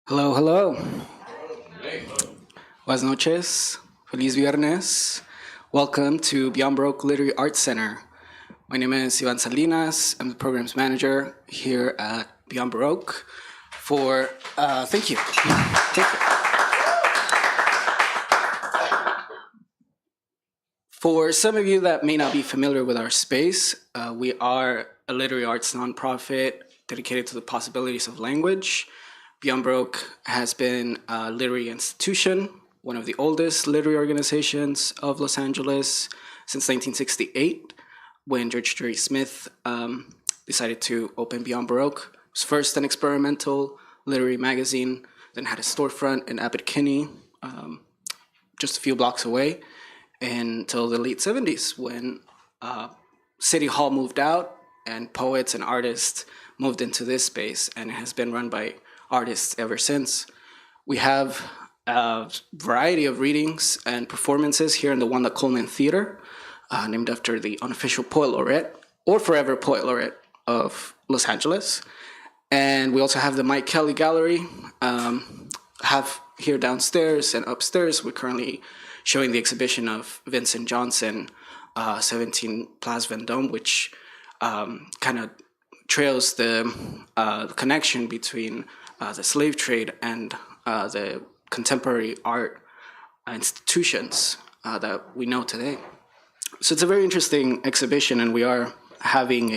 Hello, hello. Buenas noches. Feliz viernes. Welcome to Beyond Baroque Literary Arts Center. My name is Iván Salinas. I'm the programs manager here at Beyond Baroque. Thank you. Thank you. For some of you that may not be familiar with our space, we are a literary arts nonprofit dedicated to the possibilities of language. Beyond Baroque has been a literary institution, one of the oldest literary organizations of Los Angeles since 1968, when George Jerry Smith decided to open Beyond Baroque. It was first an experimental literary magazine, then had a storefront in Abbot Kinney, just a few blocks away, until the late 70s when City Hall moved out and poets and artists moved into this space, and it has been run by artists ever since. We have a variety of readings and performances here in the Wanda Coleman Theater, named after the unofficial poet laureate, or forever poet laureate of Los Angeles. And we also have the Mike Kelly Gallery, have here downstairs and upstairs. We're currently showing the exhibition of Vincent Johnson, 17 Place Vendôme, which kind of trails the connection between the slave trade and the contemporary art institutions that we know today. So it's a very interesting exhibition, and we are having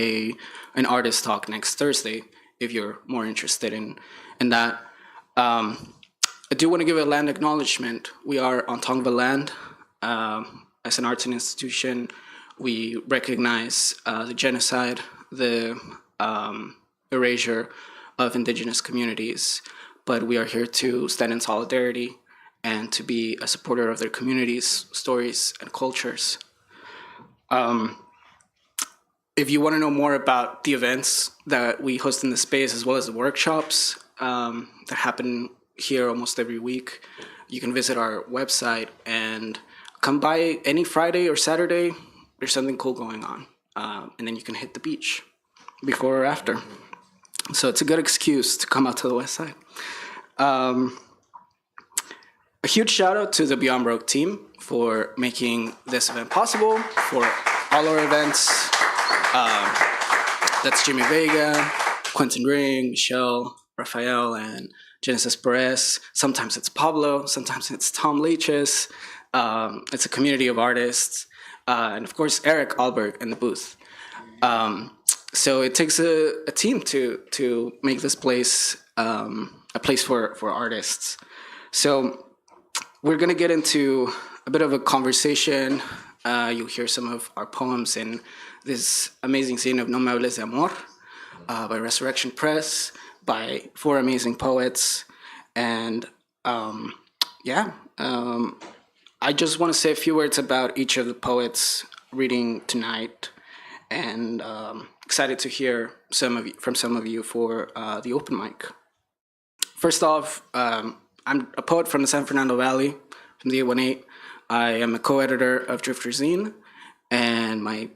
an artist talk next Thursday, if you're more interested in that. I do want to give a land acknowledgement. We are on Tongva land. As an arts institution, we recognize the genocide, the erasure of indigenous communities, but we are here to stand in solidarity and to be a supporter of their communities, stories, and cultures. If you want to know more about the events that we host in the space, as well as the workshops that happen here almost every week, you can visit our website and come by any Friday or Saturday. There's something cool going on, and then you can hit the beach before or after. So it's a good excuse to come out to the West Side. A huge shout out to the Beyond Baroque team for making this event possible, for all our events. That's Jimmy Vega, Quentin Ring, Michelle, Rafael, and Genesis Perez. Sometimes it's Pablo, sometimes it's Tom Leaches. It's a community of artists. And of course, Eric Alberg in the booth. So it takes a team to make this place a place for artists. So we're going to get into a bit of a conversation. You'll hear some of our poems in this amazing zine of No Me Hables de Amor by Resurrection Press, by four amazing poets. And I just want to say a few words about each of the poets reading tonight, and excited to hear from some of you for the open mic. First off, I'm a poet from the San Fernando Valley, from the 818. I am a co-editor of Drifter Zine, and my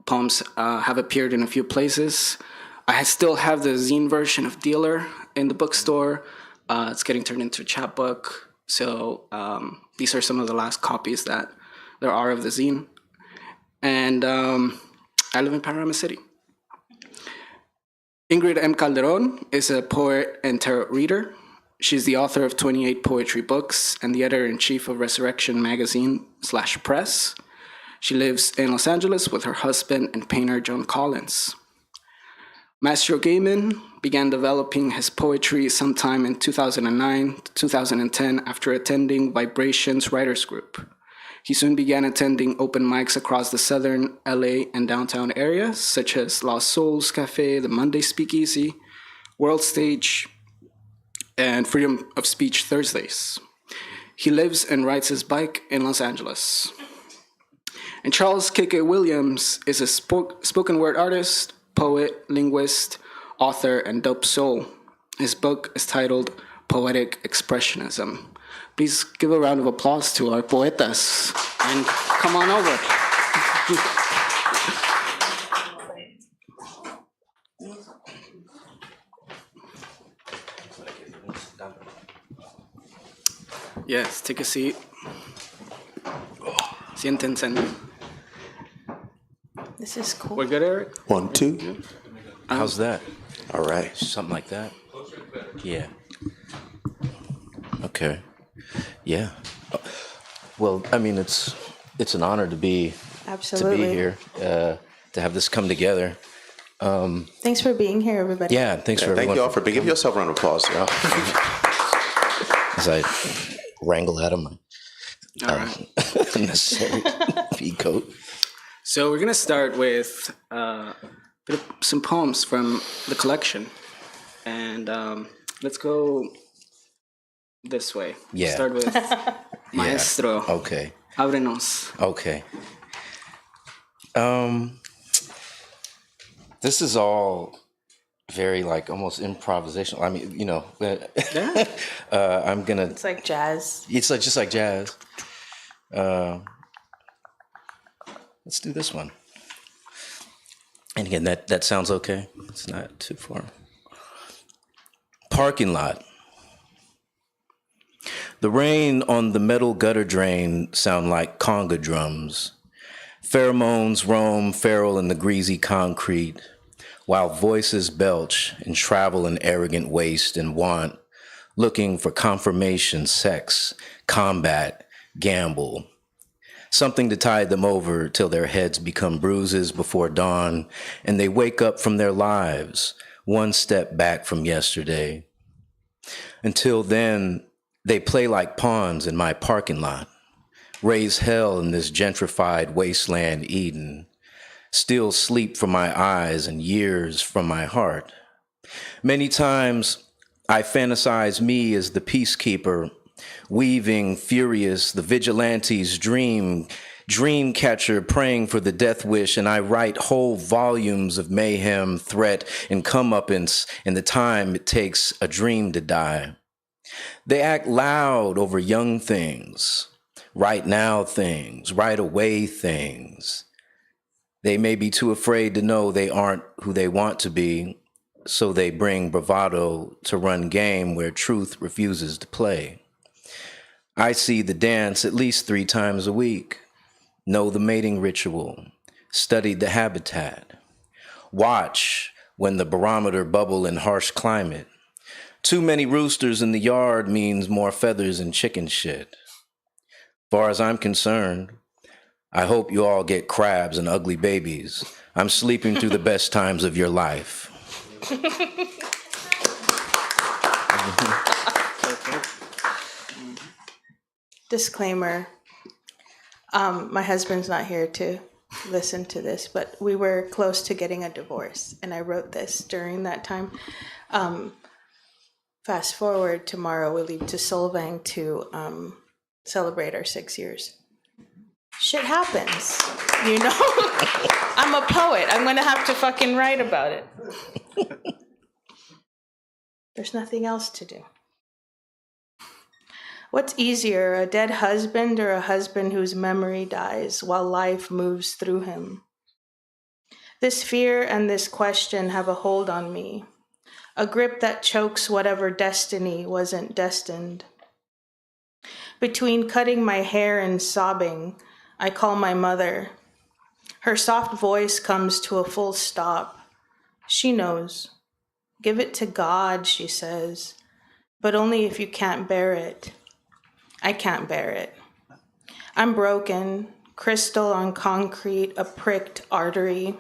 poems have appeared in a few places. I still have the zine version of Dealer in the bookstore. It's getting turned into a chapbook. So these are some of the last copies that there are of the zine. And I live in Panorama City. Ingrid M. Calderón is a poet and tarot reader. She's the author of 28 poetry books and the editor-in-chief of Resurrection Magazine / Press. She lives in Los Angeles with her husband and painter John Collins. Maestro Gamin began developing his poetry sometime in 2009 to 2010 after attending Vibrations Writers Group. He soon began attending open mics across the southern LA and downtown areas, such as Lost Souls Cafe, the Monday Speakeasy, World Stage, and Freedom of Speech Thursdays. He lives and rides his bike in Los Angeles. And Charles Kehkeh Williams is a spoken word artist, poet, linguist, author, and dope soul. His book is titled Poetic Expressionism. Please give a round of applause to our poetas, and come on over. Yes, take a seat. Siéntense. This is cool. We're good, Eric? 1, 2. How's that? All right. Something like that? Yeah. Okay. Yeah. Well, I mean, it's an honor to be Absolutely. here, to have this come together. Thanks for being here, everybody. Yeah, thanks for Thank everyone. you all for being. Give yourself a round of applause. As I wrangle out of my All right. necessary pea coat. So we're going to start with some poems from the collection. And let's go this way. Yeah. Start with Maestro. Okay. Ábrenos. Okay. This is all very like almost improvisational. I mean, you know, Yeah. I'm gonna. It's like jazz. It's like just like jazz. Let's do this one. And again, that sounds okay. It's not too far. Parking lot. The rain on the metal gutter drain sound like conga drums. Pheromones roam feral in the greasy concrete, while voices belch and travel in arrogant waste and want, looking for confirmation, sex, combat, gamble. Something to tide them over till their heads become bruises before dawn, and they wake up from their lives, one step back from yesterday. Until then, they play like pawns in my parking lot, raise hell in this gentrified wasteland Eden, steal sleep from my eyes and years from my heart. Many times, I fantasize me as the peacekeeper, weaving furious the vigilante's dream catcher praying for the death wish, and I write whole volumes of mayhem, threat, and comeuppance in the time it takes a dream to die. They act loud over young things, right now things, right away things. They may be too afraid to know they aren't who they want to be, so they bring bravado to run game where truth refuses to play. I see the dance at least 3 times a week, know the mating ritual, studied the habitat, watch when the barometer bubble in harsh climate. Too many roosters in the yard means more feathers and chicken shit. Far as I'm concerned, I hope you all get crabs and ugly babies. I'm sleeping through the best times of your life. Disclaimer. My husband's not here to listen to this, but we were close to getting a divorce, and I wrote this during that time. Fast forward, tomorrow we leave to Solvang to celebrate our 6 years. Shit happens, you know? I'm a poet. I'm going to have to fucking write about it. There's nothing else to do. What's easier, a dead husband or a husband whose memory dies while life moves through him? This fear and this question have a hold on me, a grip that chokes whatever destiny wasn't destined. Between cutting my hair and sobbing, I call my mother. Her soft voice comes to a full stop. She knows. Give it to God, she says, but only if you can't bear it. I can't bear it. I'm broken, crystal on concrete, a pricked artery.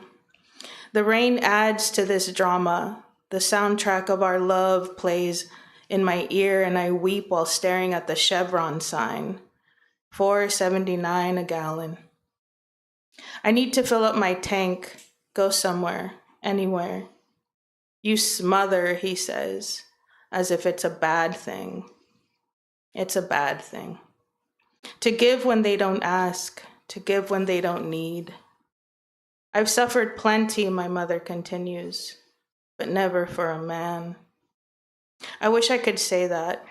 The rain adds to this drama. The soundtrack of our love plays in my ear, and I weep while staring at the Chevron sign. $4.79 a gallon. I need to fill up my tank, go somewhere, anywhere. You smother, he says, as if it's a bad thing. It's a bad thing. To give when they don't ask, to give when they don't need. I've suffered plenty, my mother continues, but never for a man. I wish I could say that.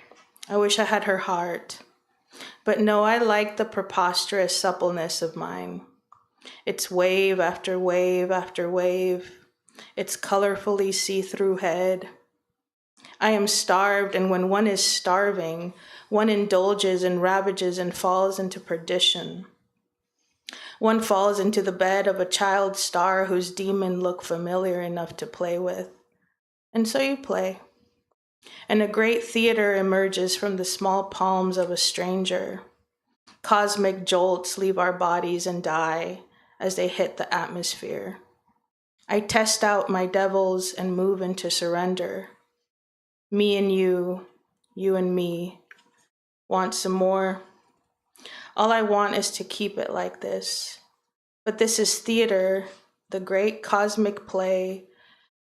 I wish I had her heart. But no, I like the preposterous suppleness of mine. It's wave after wave after wave. Its colorfully see-through head. I am starved, and when one is starving, one indulges and ravages and falls into perdition. One falls into the bed of a child star whose demon look familiar enough to play with. And so you play. And a great theater emerges from the small palms of a stranger. Cosmic jolts leave our bodies and die as they hit the atmosphere. I test out my devils and move into surrender. Me and you and me. Want some more? All I want is to keep it like this. But this is theater, the great cosmic play,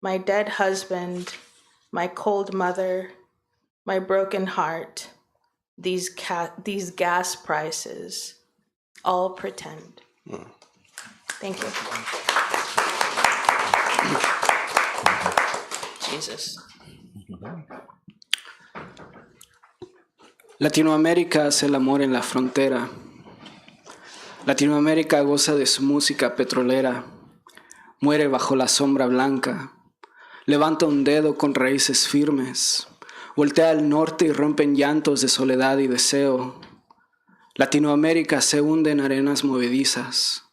my dead husband, my cold mother, my broken heart, these gas prices, all pretend. Thank you. Jesus. Latinoamérica hace el amor en la frontera. Latinoamérica goza de su música petrolera. Muere bajo la sombra blanca. Levanta un dedo con raíces firmes. Voltea al norte y rompe en llantos de soledad y deseo. Latinoamérica se hunde en arenas movedizas.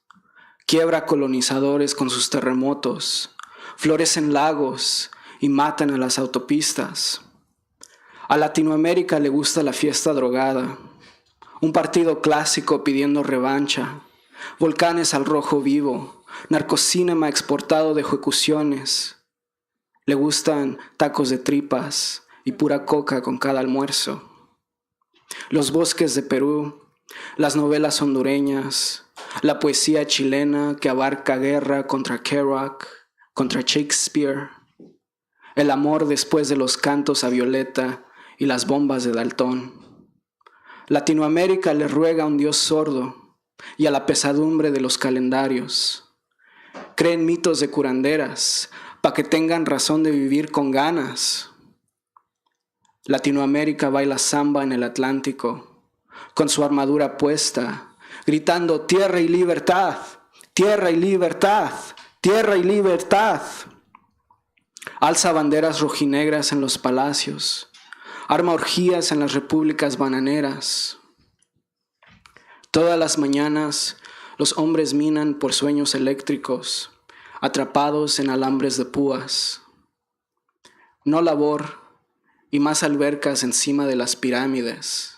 Quiebra colonizadores con sus terremotos. Florecen lagos y matan a las autopistas. A Latinoamérica le gusta la fiesta drogada. Un partido clásico pidiendo revancha. Volcanes al rojo vivo. Narcocinema exportado de ejecuciones. Le gustan tacos de tripas y pura coca con cada almuerzo. Los bosques de Perú, las novelas hondureñas, la poesía chilena que abarca guerra contra Kerouac, contra Shakespeare, el amor después de los cantos a Violeta y las bombas de Daltón. Latinoamérica le ruega a un Dios sordo y a la pesadumbre de los calendarios. Creen mitos de curanderas para que tengan razón de vivir con ganas. Latinoamérica baila samba en el Atlántico, con su armadura puesta, gritando tierra y libertad, tierra y libertad, tierra y libertad. Alza banderas rojinegras en los palacios, arma orgías en las repúblicas bananeras. Todas las mañanas los hombres minan por sueños eléctricos, atrapados en alambres de púas. No labor y más albercas encima de las pirámides.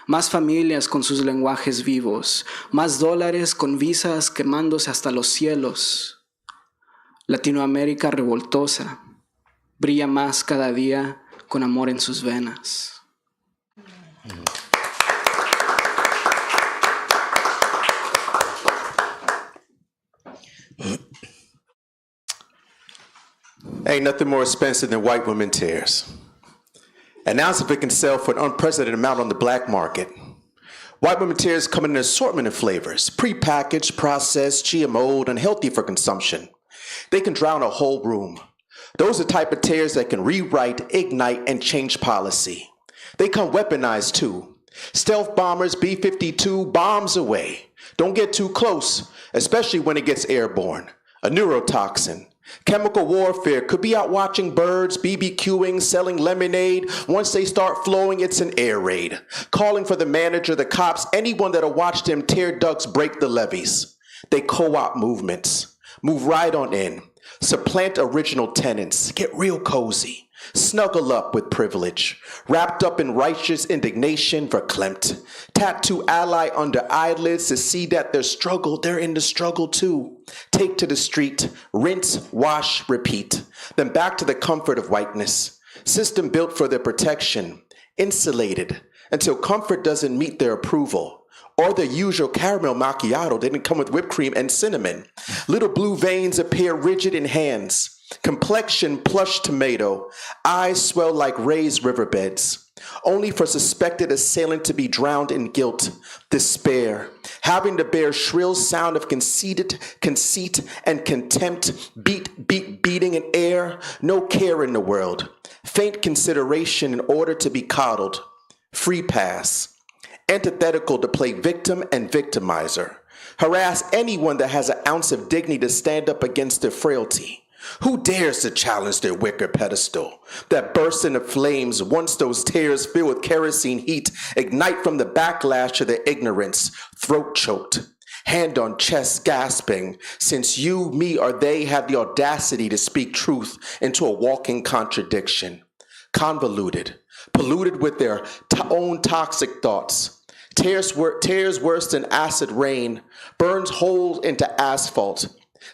Más familias con sus lenguajes vivos. Más dólares con visas quemándose hasta los cielos. Latinoamérica revoltosa. Brilla más cada día con amor en sus venas. Ain't nothing more expensive than white women tears. An ounce of it can sell for an unprecedented amount on the black market. White women tears come in an assortment of flavors, pre-packaged, processed, GMO'd, and healthy for consumption. They can drown a whole room. Those are the type of tears that can rewrite, ignite, and change policy. They come weaponized too. Stealth bombers, B-52, bombs away. Don't get too close, especially when it gets airborne. A neurotoxin. Chemical warfare could be out watching birds, BBQing, selling lemonade. Once they start flowing, it's an air raid. Calling for the manager, the cops, anyone that'll watch them tear ducts break the levees. They co-op movements. Move right on in. Supplant original tenants. Get real cozy. Snuggle up with privilege. Wrapped up in righteous indignation, verklempt. Tattoo ally under eyelids to see that they're in the struggle too. Take to the street, rinse, wash, repeat. Then back to the comfort of whiteness. System built for their protection. Insulated until comfort doesn't meet their approval. Or the usual caramel macchiato didn't come with whipped cream and cinnamon. Little blue veins appear rigid in hands. Complexion plush tomato, eyes swell like raised riverbeds. Only for suspected assailant to be drowned in guilt, despair, having to bear shrill sound of conceit and contempt, beating in air, no care in the world, faint consideration in order to be coddled, free pass, antithetical to play victim and victimizer, harass anyone that has an ounce of dignity to stand up against their frailty. Who dares to challenge their wicker pedestal that bursts into flames once those tears filled with kerosene heat ignite from the backlash of their ignorance, throat choked, hand on chest gasping, since you, me, or they have the audacity to speak truth into a walking contradiction, convoluted, polluted with their own toxic thoughts. Tears worse than acid rain, burns holes into asphalt,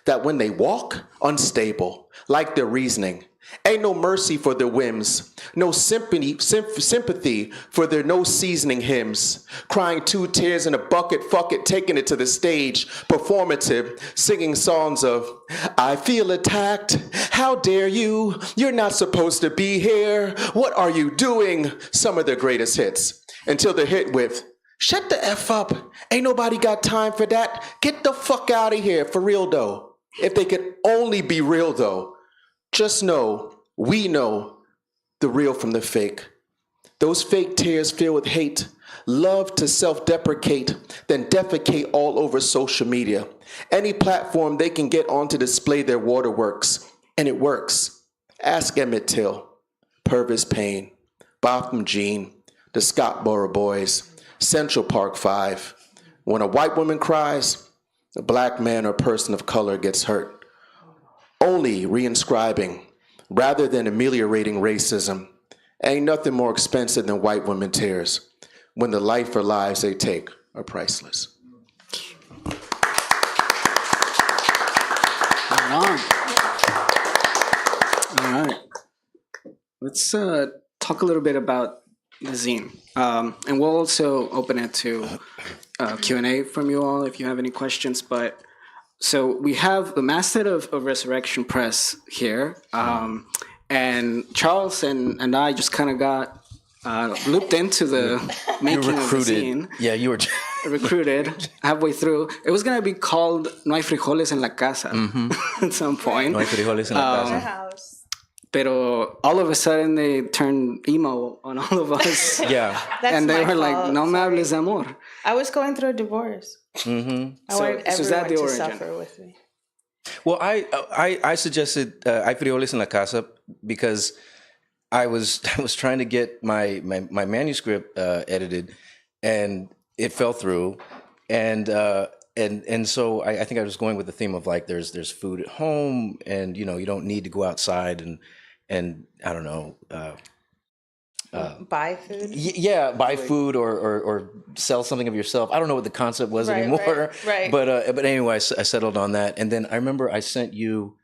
that when they walk, unstable, like their reasoning. Ain't no mercy for their whims, no sympathy for their no seasoning hymns. Crying 2 tears in a bucket, fuck it, taking it to the stage, performative, singing songs of, I feel attacked, how dare you, you're not supposed to be here, what are you doing? Some of their greatest hits, until they're hit with, shut the F up. Ain't nobody got time for that. Get the fuck out of here, for real though. If they could only be real though. Just know, we know the real from the fake. Those fake tears filled with hate, love to self-deprecate, then defecate all over social media. Any platform they can get on to display their waterworks. And it works. Ask Emmett Till, Purvis Payne, Botham Jean, the Scottsboro Boys, Central Park 5. When a white woman cries, a black man or person of color gets hurt. Only reinscribing, rather than ameliorating racism. Ain't nothing more expensive than white women tears, when the life or lives they take are priceless. All right. Let's talk a little bit about the zine. And we'll also open it to Q&A from you all if you have any questions. But so we have the masthead of Resurrection Press here. And Charles and I just kind of got looped into the making of the zine. Yeah, you were recruited halfway through. It was going to be called No hay frijoles en la casa at some point. No hay frijoles en la casa. House. Pero all of a sudden they turned emo on all of us. Yeah. That's And they my were like, fault, no me sorry. hables de amor. I was going through a divorce. I wanted So is that everyone the to origin? suffer with me. Well, I suggested Hay frijoles en la casa because I was trying to get my manuscript edited, and it fell through, and so I think I was going with the theme of like there's food at home, and you don't need to go outside and I don't know. Buy food? Buy food or sell something of yourself. I don't know what the concept was anymore. Right. But anyway, I settled on that. And then I remember I sent you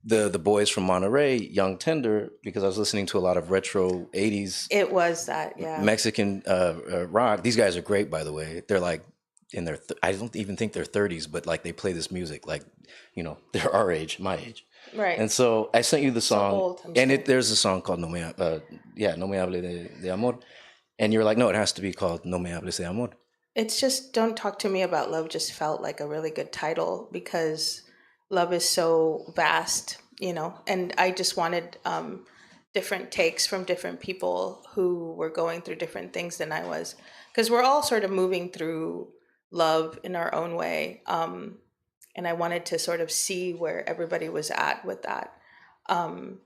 the boys from Monterey, Young Tender, because I was listening to a lot of retro 80s It was that, yeah. Mexican rock. These guys are great, by the way. They're like in their, I don't even think they're 30s, but like they play this music like, they're our age, my age. Right. And so I sent you the song, old, and there's a song called No Me Hable de Amor, and you're like, no, it has to be called No Me Hables de Amor. It's just Don't Talk to Me About Love just felt like a really good title because love is so vast, and I just wanted different takes from different people who were going through different things than I was, because we're all sort of moving through love in our own way. And I wanted to sort of see where everybody was at with that. And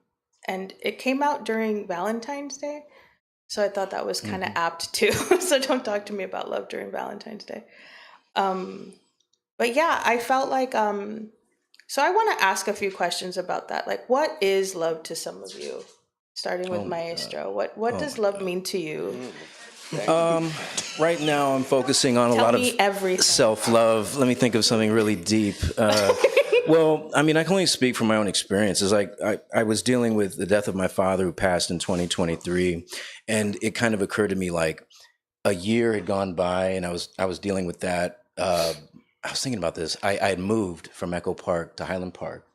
it came out during Valentine's Day. So I thought that was kind of apt too. So don't talk to me about love during Valentine's Day. But yeah, I felt like, so I want to ask a few questions about that. Like, what is love to some of you? Starting with Maestro. What does love mean to you? Right now I'm focusing on a lot of self-love. Let me think of something really deep. Well, I mean, I can only speak from my own experiences. Like I was dealing with the death of my father who passed in 2023. And it kind of occurred to me like a year had gone by and I was dealing with that. I was thinking about this. I had moved from Echo Park to Highland Park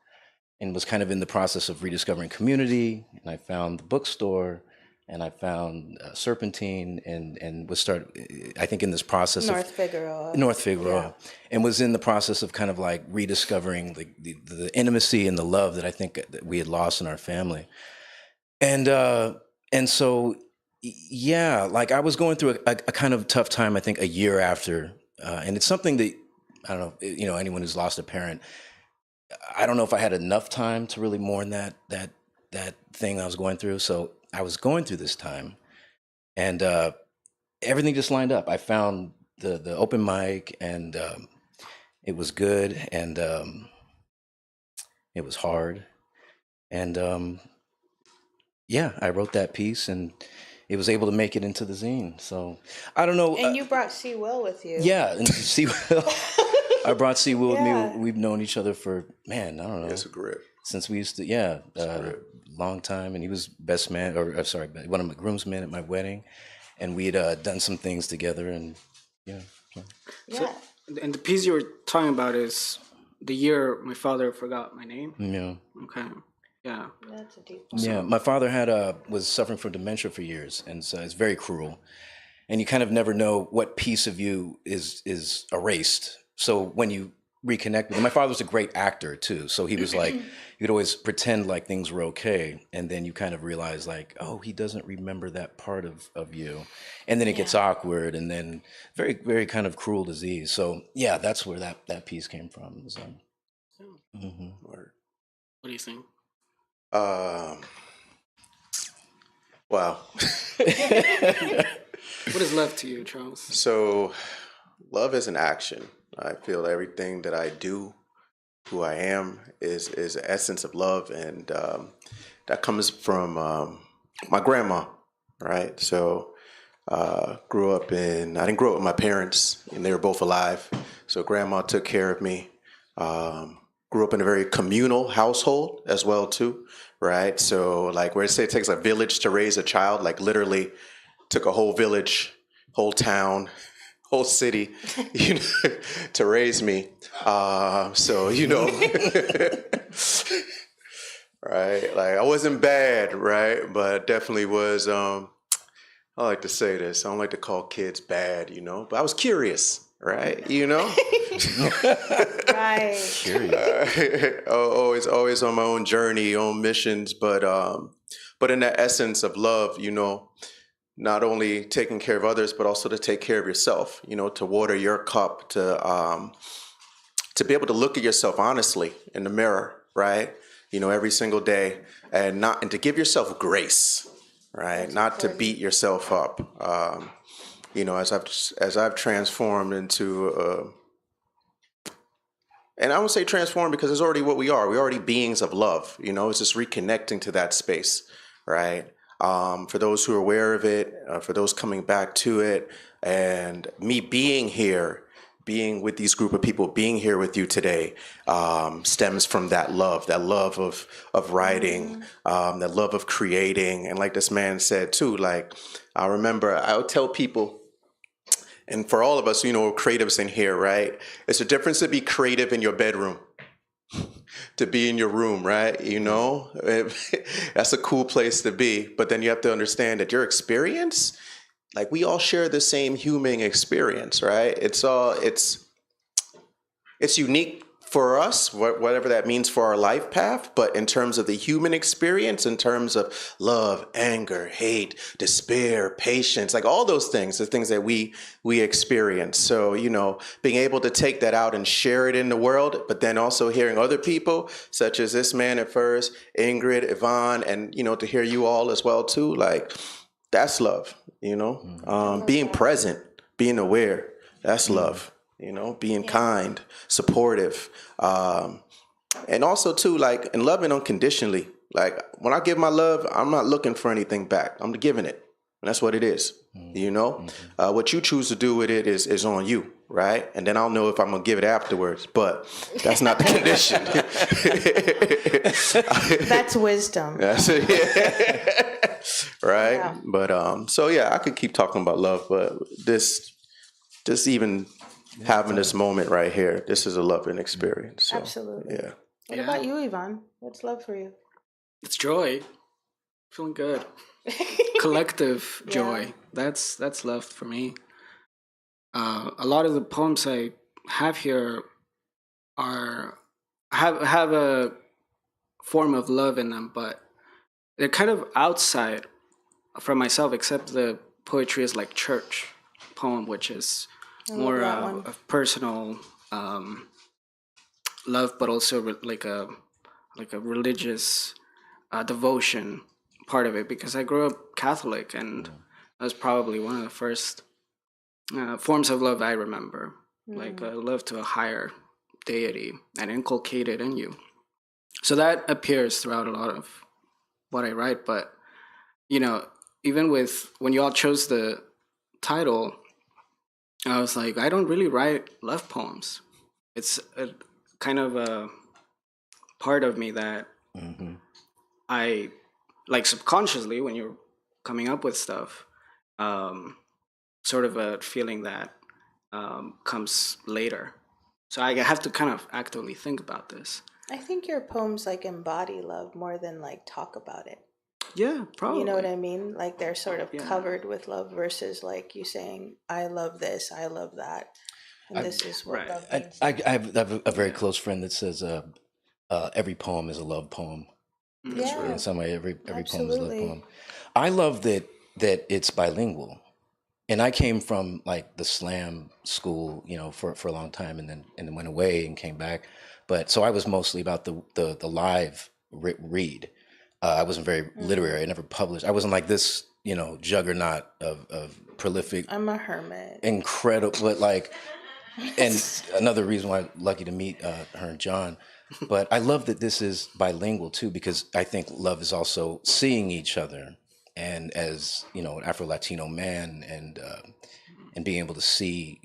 and was kind of in the process of rediscovering community. And I found the bookstore. And I found Serpentine and was I think in this process North Figueroa, yeah. And was in the process of kind of like rediscovering the intimacy and the love that I think that we had lost in our family. And so, yeah, like I was going through a kind of tough time, I think a year after, and it's something that, I don't know, anyone who's lost a parent, I don't know if I had enough time to really mourn that thing I was going through. So I was going through this time, and everything just lined up. I found the open mic, and it was good, and it was hard, and yeah, I wrote that piece, and it was able to make it into the zine. So I don't know. And you brought C. Will with you. Yeah, and C. Will. I brought C. Will with Yeah. me. We've known each other for, man, I don't know, It's a grip. since we used to, long time. And he was best man, sorry, one of my groomsmen at my wedding, and we had done some things together, and yeah. Yeah. And the piece you were talking about is the year my father forgot my name. Yeah. Okay. Yeah. That's a deep one. Yeah, my father was suffering from dementia for years, and so it's very cruel. And you kind of never know what piece of you is erased. So when you reconnect with him, my father was a great actor too. So he was like, he'd always pretend like things were okay, and then you kind of realize like, oh, he doesn't remember that part of you, and then it gets awkward, and then very very kind of cruel disease. So yeah, that's where that piece came from. So, What do you think? Wow. What is love to you, Charles? So, love is an action. I feel everything that I do, who I am, is the essence of love, and that comes from my grandma, right? So, I didn't grow up with my parents, and they were both alive. So, grandma took care of me. Grew up in a very communal household as well, too, right? So, like where it say it takes a village to raise a child, like literally took a whole village, whole town, whole city, to raise me. So, right? Like I wasn't bad, right? But definitely was. I like to say this. I don't like to call kids bad, but I was curious, right? Right. Always on my own journey, own missions, but in that essence of love, not only taking care of others, but also to take care of yourself, to water your cup, to be able to look at yourself honestly in the mirror, right? Every single day, and to give yourself grace, right? That's not important. To beat yourself up. As I've transformed into, and I won't say transformed because it's already what we are. We're already beings of love. It's just reconnecting to that space, right? For those who are aware of it, for those coming back to it, and me being here, being with these group of people, being here with you today, stems from that love of writing, that love of creating. And like this man said too, like I remember I would tell people, and for all of us, creatives in here, right? It's a difference to be creative in your bedroom, to be in your room, right? That's a cool place to be. But then you have to understand that your experience, like we all share the same human experience, right? It's unique for us, whatever that means for our life path. But in terms of the human experience, in terms of love, anger, hate, despair, patience, like all those things, the things that we experience. So, being able to take that out and share it in the world, but then also hearing other people, such as this man at first, Ingrid, Iván, and, to hear you all as well, too, like that's love, being present, being aware, that's love. Being kind, supportive, and also too, like, and loving unconditionally. Like when I give my love, I'm not looking for anything back. I'm giving it, and that's what it is. What you choose to do with it is on you, right? And then I'll know if I'm gonna give it afterwards. But that's not the condition. That's wisdom. That's it. Yeah. Right. Yeah. But so yeah, I could keep talking about love, but just even having this moment right here, this is a loving experience. So, absolutely. Yeah. What about you, Iván? What's love for you? It's joy. Feeling good. Collective joy. That's love for me. A lot of the poems I have here have a form of love in them, but they're kind of outside from myself, except the poetry is like church poem, which is more of personal love, but also like a religious devotion part of it, because I grew up Catholic, and that was probably one of the first forms of love I remember, like a love to a higher deity and inculcated in you. So that appears throughout a lot of what I write. But, you know, even with when you all chose the title, I was like, I don't really write love poems. It's a kind of a part of me that I, like, subconsciously, when you're coming up with stuff, sort of a feeling that comes later. So I have to kind of actively think about this. I think your poems like embody love more than like talk about it. Yeah, probably. You know what I mean? Like they're sort of covered with love versus like you saying, I love this, I love that. And this is what love means. I have a very close friend that says every poem is a love poem. Yeah. In some way, every poem is a love Absolutely. poem. I love that it's bilingual. And I came from like the slam school, you know, for a long time, and then went away and came back. But so I was mostly about the live read. I wasn't very literary. I never published. I wasn't like this, you know, juggernaut of prolific. I'm a hermit. Incredible, but like, and another reason why I'm lucky to meet her and John. But I love that this is bilingual too, because I think love is also seeing each other, and as you know, an Afro-Latino man, and being able to see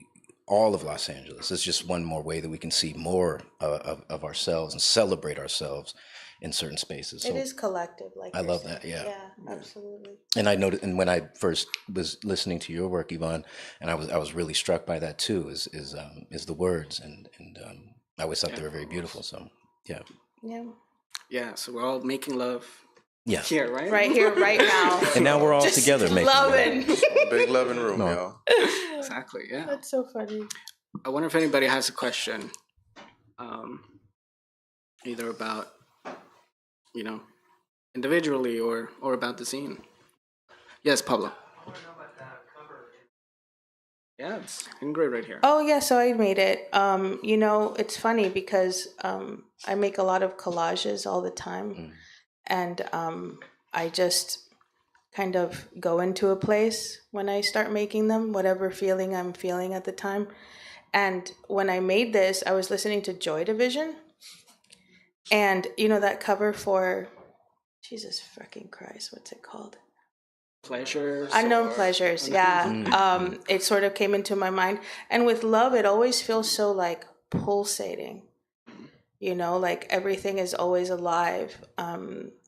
all of Los Angeles. It's just one more way that we can see more of ourselves and celebrate ourselves in certain spaces. So it is collective, like I love that. Yeah, absolutely. And I noticed, and when I first was listening to your work, Iván, and I was really struck by that too. Is the words, and I always thought they were very beautiful. So Yeah. So we're all making love. Yeah. Here, right? Right here, right now. And now we're all together making loving. Big loving room, y'all. Exactly. Yeah. That's so funny. I wonder if anybody has a question, either about, you know, individually or about the zine. Yes, Pablo. Yeah, it's Ingrid right here. Oh yeah, so I made it. You know, it's funny because I make a lot of collages all the time, and I just kind of go into a place when I start making them, whatever feeling I'm feeling at the time. And when I made this, I was listening to Joy Division, and you know that cover for Jesus fucking Christ, what's it called? Pleasures. Unknown Pleasures, yeah. It sort of came into my mind. And with love, it always feels so like pulsating. You know, like everything is always alive.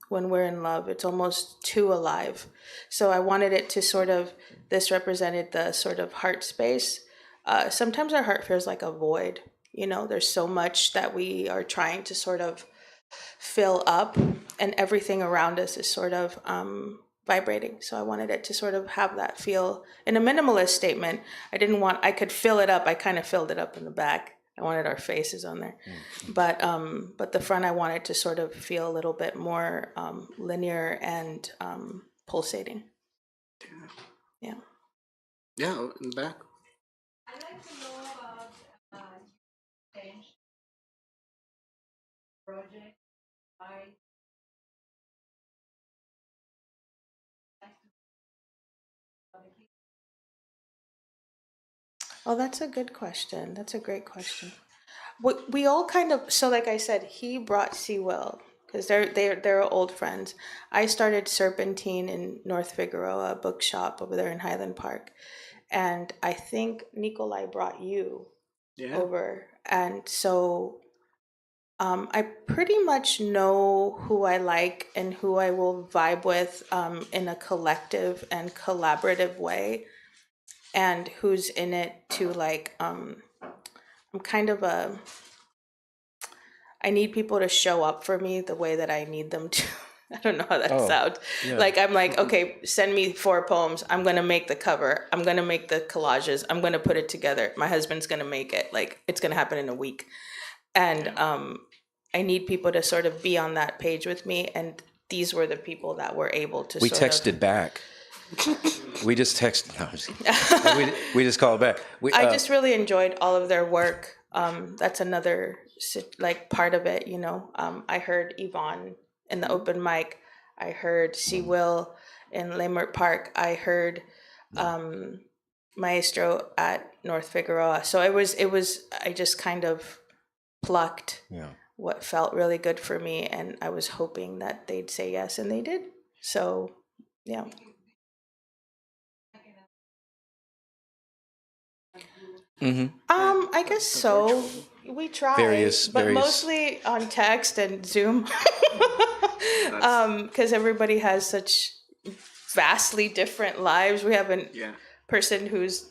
When we're in love, it's almost too alive. So I wanted it to sort of, this represented the sort of heart space. Sometimes our heart feels like a void. You know, there's so much that we are trying to sort of fill up, and everything around us is sort of vibrating. So I wanted it to sort of have that feel in a minimalist statement. I could fill it up. I kind of filled it up in the back. I wanted our faces on there. But the front, I wanted to sort of feel a little bit more linear and pulsating. Yeah. Yeah, in the back. I'd like to know about change project. Oh, that's a good question. That's a great question. We all kind of, so like I said, he brought Sewell because they're old friends. I started Serpentine in North Figueroa, a bookshop over there in Highland Park, and I think Nikolai brought you over, and so I pretty much know who I like and who I will vibe with in a collective and collaborative way, and who's in it to like I'm kind of I need people to show up for me the way that I need them to. I don't know how that sounds. Yeah. Like I'm like, okay, send me 4 poems. I'm gonna make the cover. I'm gonna make the collages. I'm gonna put it together. My husband's gonna make it. Like it's gonna happen in a week. And I need people to sort of be on that page with me. And these were the people that were able to. We texted back. We just texted. No, we just called back. I just really enjoyed all of their work. That's another like part of it, I heard Yvonne in the open mic. I heard C. Will in Leimert Park. I heard Maestro at North Figueroa. So I just kind of plucked what felt really good for me, and I was hoping that they'd say yes, and they did. So, yeah. I guess so. We try, but mostly on text and Zoom, because everybody has such vastly different lives. We have a person who's,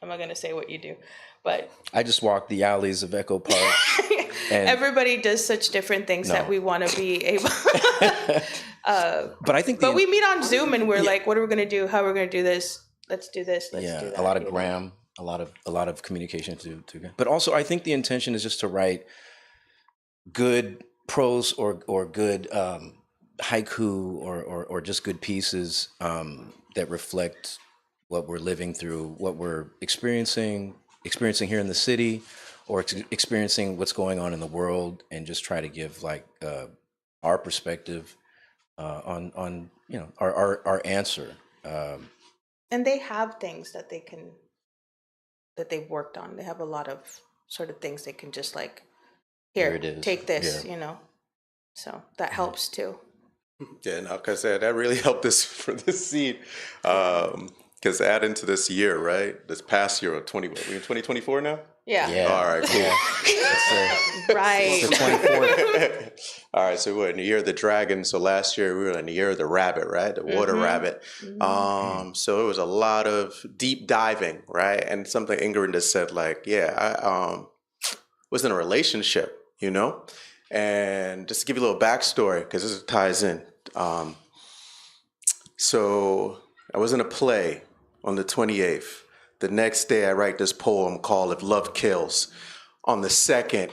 I'm not going to say what you do, but I just walk the alleys of Echo Park. And everybody does such different things that we want to be able. But I think, we meet on Zoom and we're like, what are we going to do? How are we going to do this? Let's do this. Let's do that. A lot of gram. A lot of communication to but also I think the intention is just to write good prose or good haiku or just good pieces that reflect what we're living through, what we're experiencing here in the city, or experiencing what's going on in the world, and just try to give like our perspective on our answer. And they have things that that they've worked on. They have a lot of sort of things they can just like, here it is. Take this, So that helps too. Yeah, no, because that really helped us for this scene. Because add into this year, right? This past year, we're in 2024 now? Yeah. All right, cool. Right. It's the 24th. All right, so we're in the year of the dragon. So last year we were in the year of the rabbit, right? The water rabbit. So it was a lot of deep diving, right? And something Ingrid just said, like, I was in a relationship, And just to give you a little backstory, because this ties in. So I was in a play on the 28th. The next day I write this poem called If Love Kills. On the 2nd,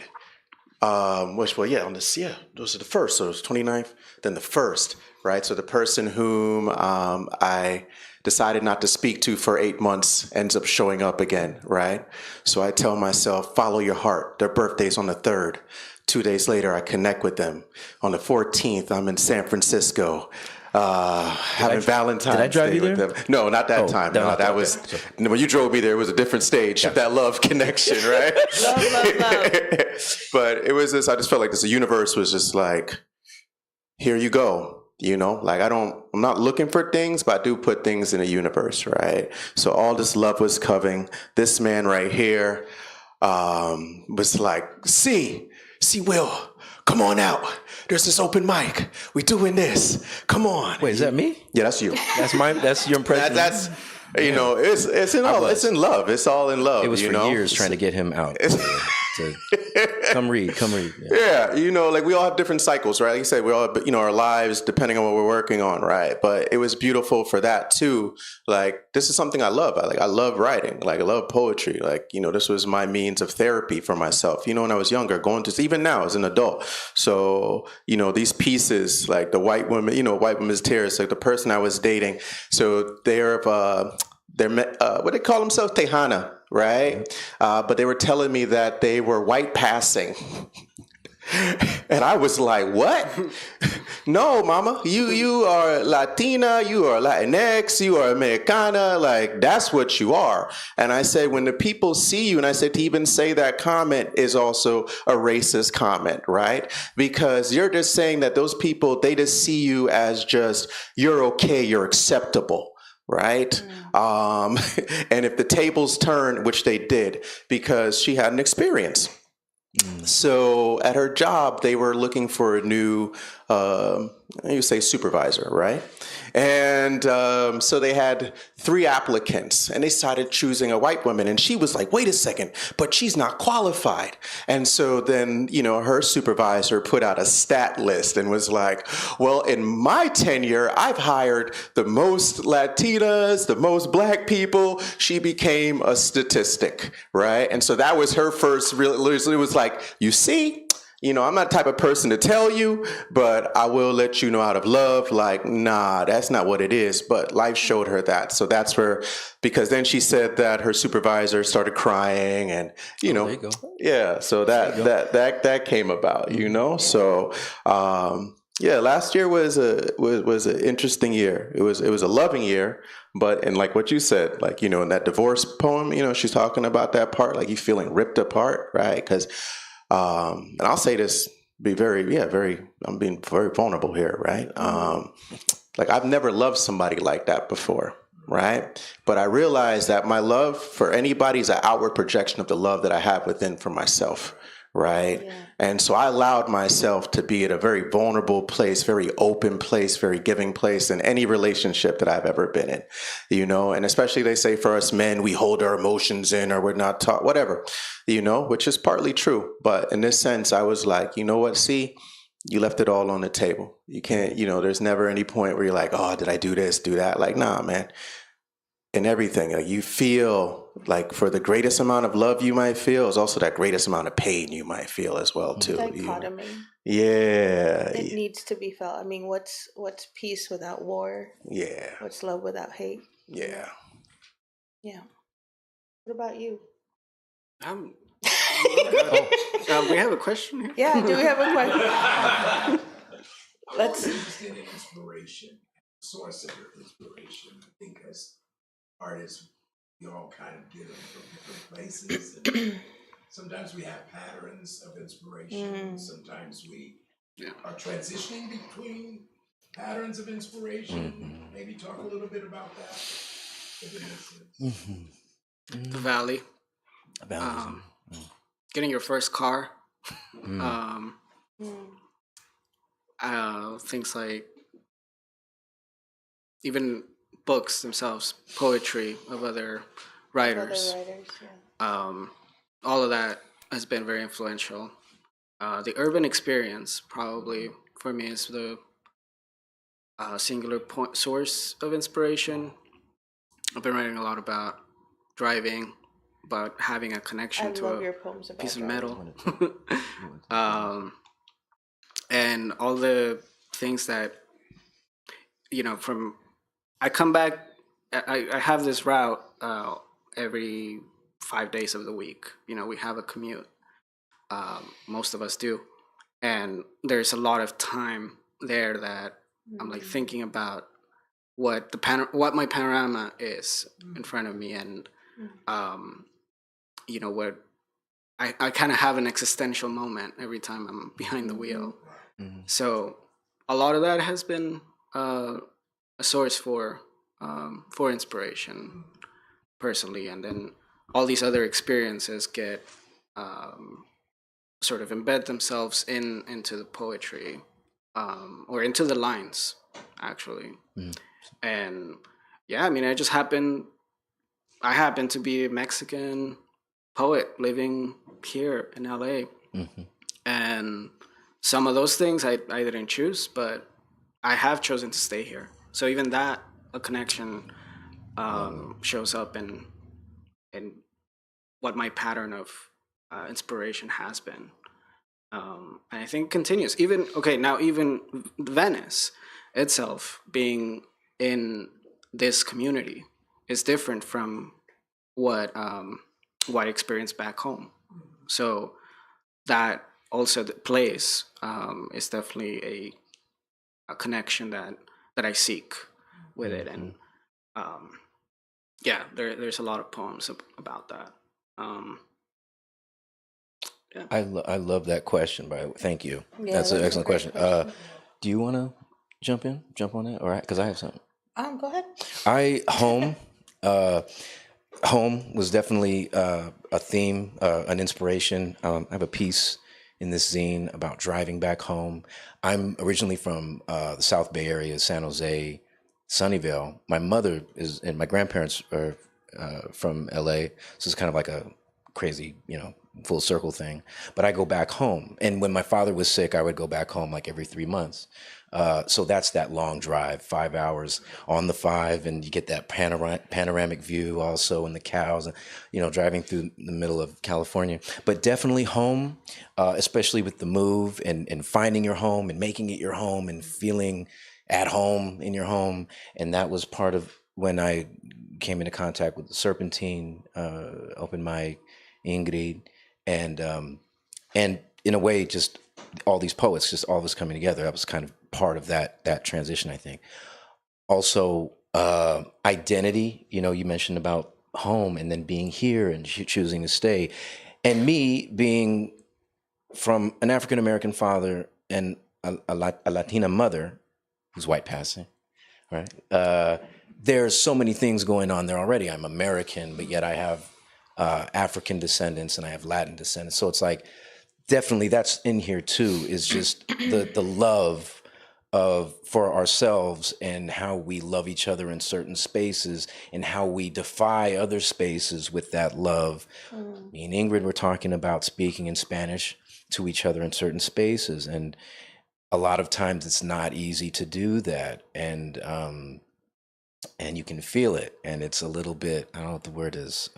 those are the first, so it was 29th, then the 1st, right? So the person whom I decided not to speak to for 8 months ends up showing up again, right? So I tell myself, follow your heart. Their birthday's on the 3rd. 2 days later, I connect with them. On the 14th, I'm in San Francisco. Having Valentine's Did I drive Day you with there? them. No, not that time. No, that was when you drove me there. It was a different stage. Yeah. That love connection, right? love. But it was this. I just felt like the universe was just like, here you go. Like I'm not looking for things, but I do put things in the universe, right? So all this love was coming. This man right here was like, see, Will, come on out. There's this open mic. We doing this. Come on. Wait, is that me? Yeah, that's you. That's your impression. That's it's in love. It's all in love. It was for years trying to get him out. To come read. Yeah, like we all have different cycles, right? Like you said, we all, our lives depending on what we're working on, right? But it was beautiful for that too. Like this is something I love. I love writing. Like I love poetry. Like this was my means of therapy for myself. When I was younger, going to even now as an adult. So these pieces, like the white woman, white women's tears, like the person I was dating. So they're what they call themselves, Tejana. Right? But they were telling me that they were white passing. And I was like, what? No, mama, you are Latina, you are Latinx, you are Americana, like that's what you are. And I said, when the people see you, and I said to even say that comment is also a racist comment, right? Because you're just saying that those people, they just see you as just, you're okay, you're acceptable. Right? And if the tables turn, which they did, because she had an experience. So at her job, they were looking for a new, supervisor, right? And so they had 3 applicants, and they started choosing a white woman. And she was like, wait a second, but she's not qualified. And so then, her supervisor put out a stat list and was like, well, in my tenure, I've hired the most Latinas, the most Black people. She became a statistic, right? And so that was her first real, it was like, you see, I'm not the type of person to tell you, but I will let you know out of love, like, nah, that's not what it is. But life showed her that. So that's where, because then she said that her supervisor started crying and, there you go. yeah, so that came about, So, yeah, last year was an interesting year. It was a loving year, and like what you said, like, in that divorce poem, she's talking about that part, like you feeling ripped apart, right? Because, and I'll say this, I'm being very vulnerable here, right? Like I've never loved somebody like that before, right? But I realized that my love for anybody is an outward projection of the love that I have within for myself, right? Yeah. And so I allowed myself to be at a very vulnerable place, very open place, very giving place in any relationship that I've ever been in, and especially they say for us men, we hold our emotions in or we're not taught, whatever, which is partly true. But in this sense, I was like, you know what, see, you left it all on the table. You can't, there's never any point where you're like, oh, did I do this, do that? Like, nah, man. In everything, like you feel like for the greatest amount of love you might feel is also that greatest amount of pain you might feel as well too. Dichotomy. Yeah. It needs to be felt. I mean, what's peace without war? Yeah. What's love without hate? Yeah. Yeah. What about you? We have a question here. Yeah, do we have a question? Let's. Interested in inspiration, source of your inspiration. I think as artists, we all kind of get them from different places. And sometimes we have patterns of inspiration. Sometimes we are transitioning between patterns of inspiration. Maybe talk a little bit about that, if it makes sense. The Valley. Getting your first car. Things like even books themselves, poetry of other writers. All of that has been very influential. The urban experience probably for me is the singular source of inspiration. I've been writing a lot about driving, but having a connection to a piece of metal. And all the things that, I come back, I have this route every 5 days of the week. We have a commute. Most of us do. And there's a lot of time there that I'm like thinking about what my panorama is in front of me. And, what I kind of have an existential moment every time I'm behind the wheel. So a lot of that has been a source for inspiration personally, and then all these other experiences get sort of embed themselves into the poetry or into the lines actually. And yeah, I mean, I happen to be a Mexican poet living here in LA. And some of those things I didn't choose, but I have chosen to stay here. So even that, a connection shows up in what my pattern of inspiration has been. And I think continues. Even Venice itself being in this community is different from what I experienced back home. So that also the place is definitely a connection that I seek with it. And there's a lot of poems about that. I love that question, by the way. Thank you. Yeah, that's an excellent question. question. Do you want to jump on that? All right, because I have something. Go ahead. Home was definitely a theme, an inspiration. I have a piece in this zine about driving back home. I'm originally from the South Bay area, San Jose, Sunnyvale. My mother and my grandparents are from LA, so it's kind of like a crazy, full circle thing. But I go back home. And when my father was sick, I would go back home like every 3 months. So that's that long drive, 5 hours on the 5, and you get that panoramic view also, and the cows, and, you know, driving through the middle of California. But definitely home, especially with the move and finding your home and making it your home and feeling at home in your home. And that was part of when I came into contact with the Serpentine, open mic, Ingrid, and in a way, just all these poets, just all of us coming together. That was kind of part of that transition, I think. Also, identity. You know, you mentioned about home and then being here and choosing to stay, and me being from an African American father and a Latina mother who's white passing, right? There's so many things going on there already. I'm American, but yet I have African descendants and I have Latin descendants. So it's like, definitely that's in here too, is just the love for ourselves and how we love each other in certain spaces and how we defy other spaces with that love. Me and Ingrid were talking about speaking in Spanish to each other in certain spaces, and a lot of times it's not easy to do that, and you can feel it, and it's a little bit, I don't know what the word is,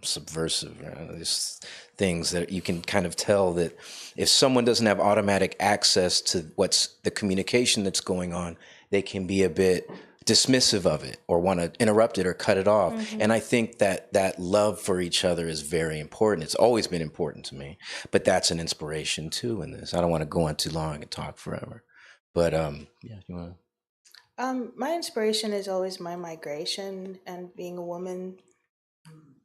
subversive. Right? There's things that you can kind of tell that if someone doesn't have automatic access to what's the communication that's going on, they can be a bit dismissive of it or want to interrupt it or cut it off. Mm-hmm. And I think that love for each other is very important. It's always been important to me, but that's an inspiration too in this. I don't want to go on too long and talk forever, but yeah, you want to? My inspiration is always my migration and being a woman.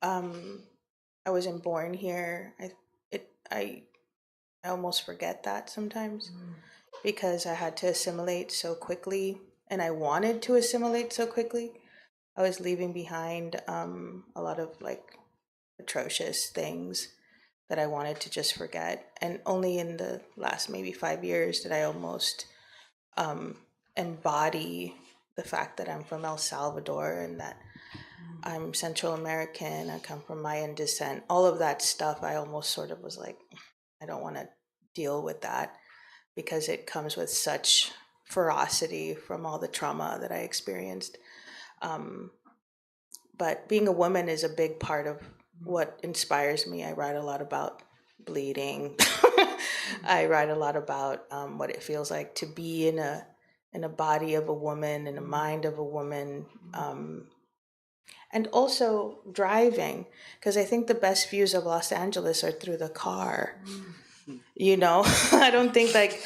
I wasn't born here. I almost forget that sometimes because I had to assimilate so quickly, and I wanted to assimilate so quickly. I was leaving behind a lot of like atrocious things that I wanted to just forget. And only in the last maybe 5 years did I almost embody the fact that I'm from El Salvador and that I'm Central American, I come from Mayan descent. All of that stuff, I almost sort of was like, I don't want to deal with that because it comes with such ferocity from all the trauma that I experienced. But being a woman is a big part of what inspires me. I write a lot about bleeding. I write a lot about what it feels like to be in a body of a woman, in a mind of a woman, and also driving, because I think the best views of Los Angeles are through the car. You know, I don't think like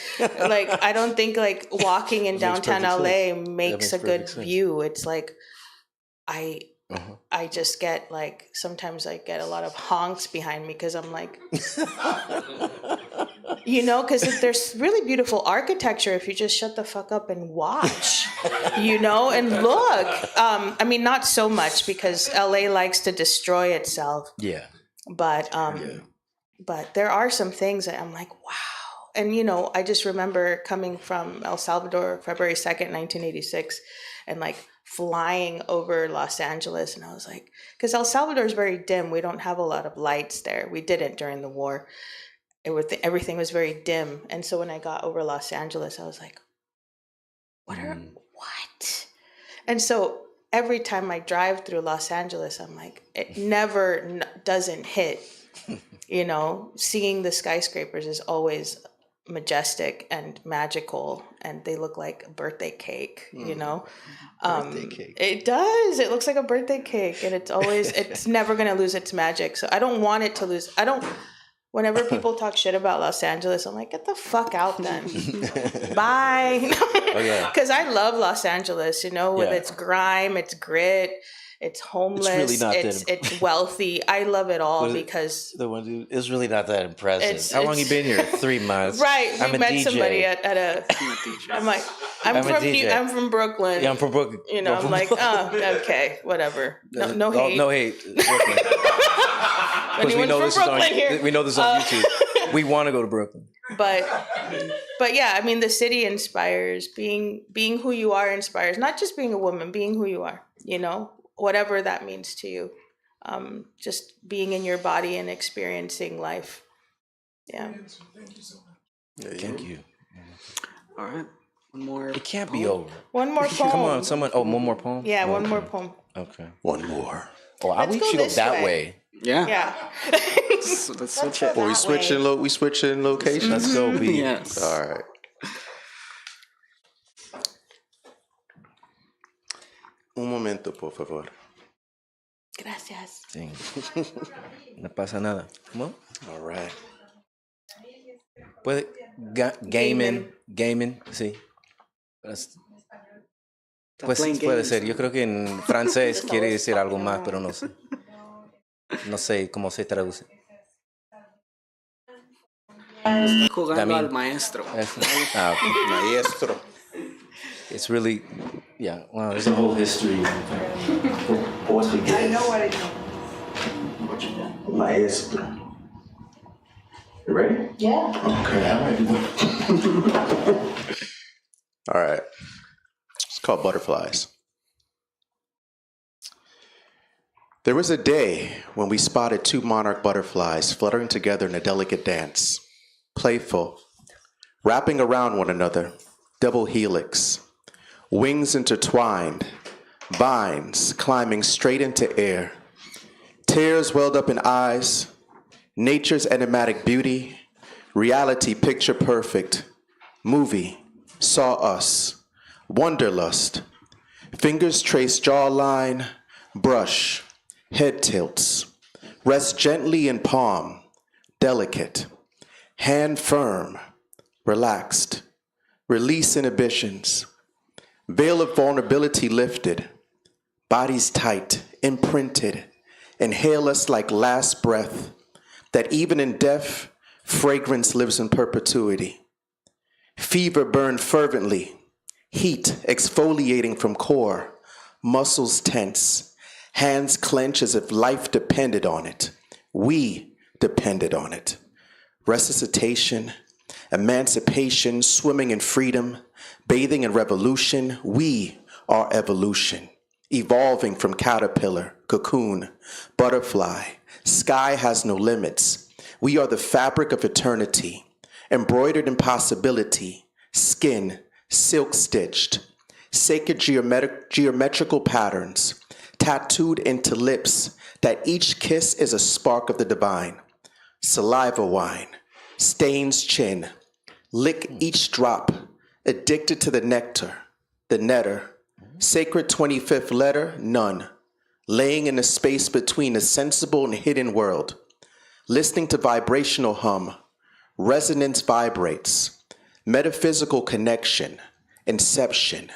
walking in downtown LA makes a good view. It's like I just get like, sometimes I get a lot of honks behind me because I'm like, you know, because there's really beautiful architecture if you just shut the fuck up and watch, you know, and look. I mean, not so much because LA likes to destroy itself. Yeah. But there are some things that I'm like, wow. And, you know, I just remember coming from El Salvador, February 2nd, 1986, and like flying over Los Angeles. And I was like, because El Salvador is very dim. We don't have a lot of lights there. We didn't during the war. Everything was very dim. And so when I got over Los Angeles, I was like, what? And so every time I drive through Los Angeles, I'm like, it never doesn't hit. You know, seeing the skyscrapers is always majestic and magical, and they look like a birthday cake, you know. Birthday cake. It does. It looks like a birthday cake, and it's never going to lose its magic. So I don't want it to lose. Whenever people talk shit about Los Angeles, I'm like, get the fuck out then. Bye. Because I love Los Angeles, you know, with its grime, its grit, it's homeless, it's wealthy. I love it all because... It's really not that impressive. How long you been here? 3 months. Right. We met somebody at a... I'm like, I'm from Brooklyn. Yeah, I'm from Brooklyn. You know, I'm like, oh, okay, whatever. No hate. No hate. Because we know this is on YouTube. We want to go to Brooklyn. But yeah, I mean, the city inspires. Being who you are inspires. Not just being a woman, being who you are, you know, whatever that means to you. just being in your body and experiencing life. Yeah. Thank you so much. Thank you. All right. One more. It can't be over. One more poem. Come on, someone. Oh, one more poem? Yeah, one Okay. more poem. Okay. One more. Oh, Let's we go should go this that way. way. Yeah. Yeah. So let's switch it. Or we That switching locations? Let's go, B. Yes. All right. Un momento, por favor. Gracias. Sí. No pasa nada. Come on. All right. Puede. Gaming, sí. Pues playing puede games. ser. Yo creo que en francés quiere decir algo más, pero no sé. No sé cómo se traduce. Jugando Gamin. al maestro. Okay. Maestro. It's really, yeah. Wow, there's a whole history. I know what it is. Maestro. You ready? Yeah. Okay, all right. It's called Butterflies. There was a day when we spotted two monarch butterflies fluttering together in a delicate dance, playful, wrapping around one another, double helix, wings intertwined, vines climbing straight into air. Tears welled up in eyes, nature's enigmatic beauty, reality picture perfect, movie, saw us, wanderlust, fingers trace jawline, brush, head tilts, rest gently in palm, delicate, hand firm, relaxed, release inhibitions, veil of vulnerability lifted, bodies tight, imprinted, inhale us like last breath, that even in death, fragrance lives in perpetuity. Fever burned fervently, heat exfoliating from core, muscles tense, hands clench as if life depended on it. We depended on it. Resuscitation, emancipation, swimming in freedom, bathing in revolution. We are evolution, evolving from caterpillar, cocoon, butterfly. Sky has no limits. We are the fabric of eternity, embroidered in possibility, skin, silk stitched, sacred geometrical patterns, tattooed into lips that each kiss is a spark of the divine. Saliva wine, stains chin, lick each drop, addicted to the nectar, the netter, sacred 25th letter, none, laying in the space between a sensible and hidden world, listening to vibrational hum, resonance vibrates, metaphysical connection, inception,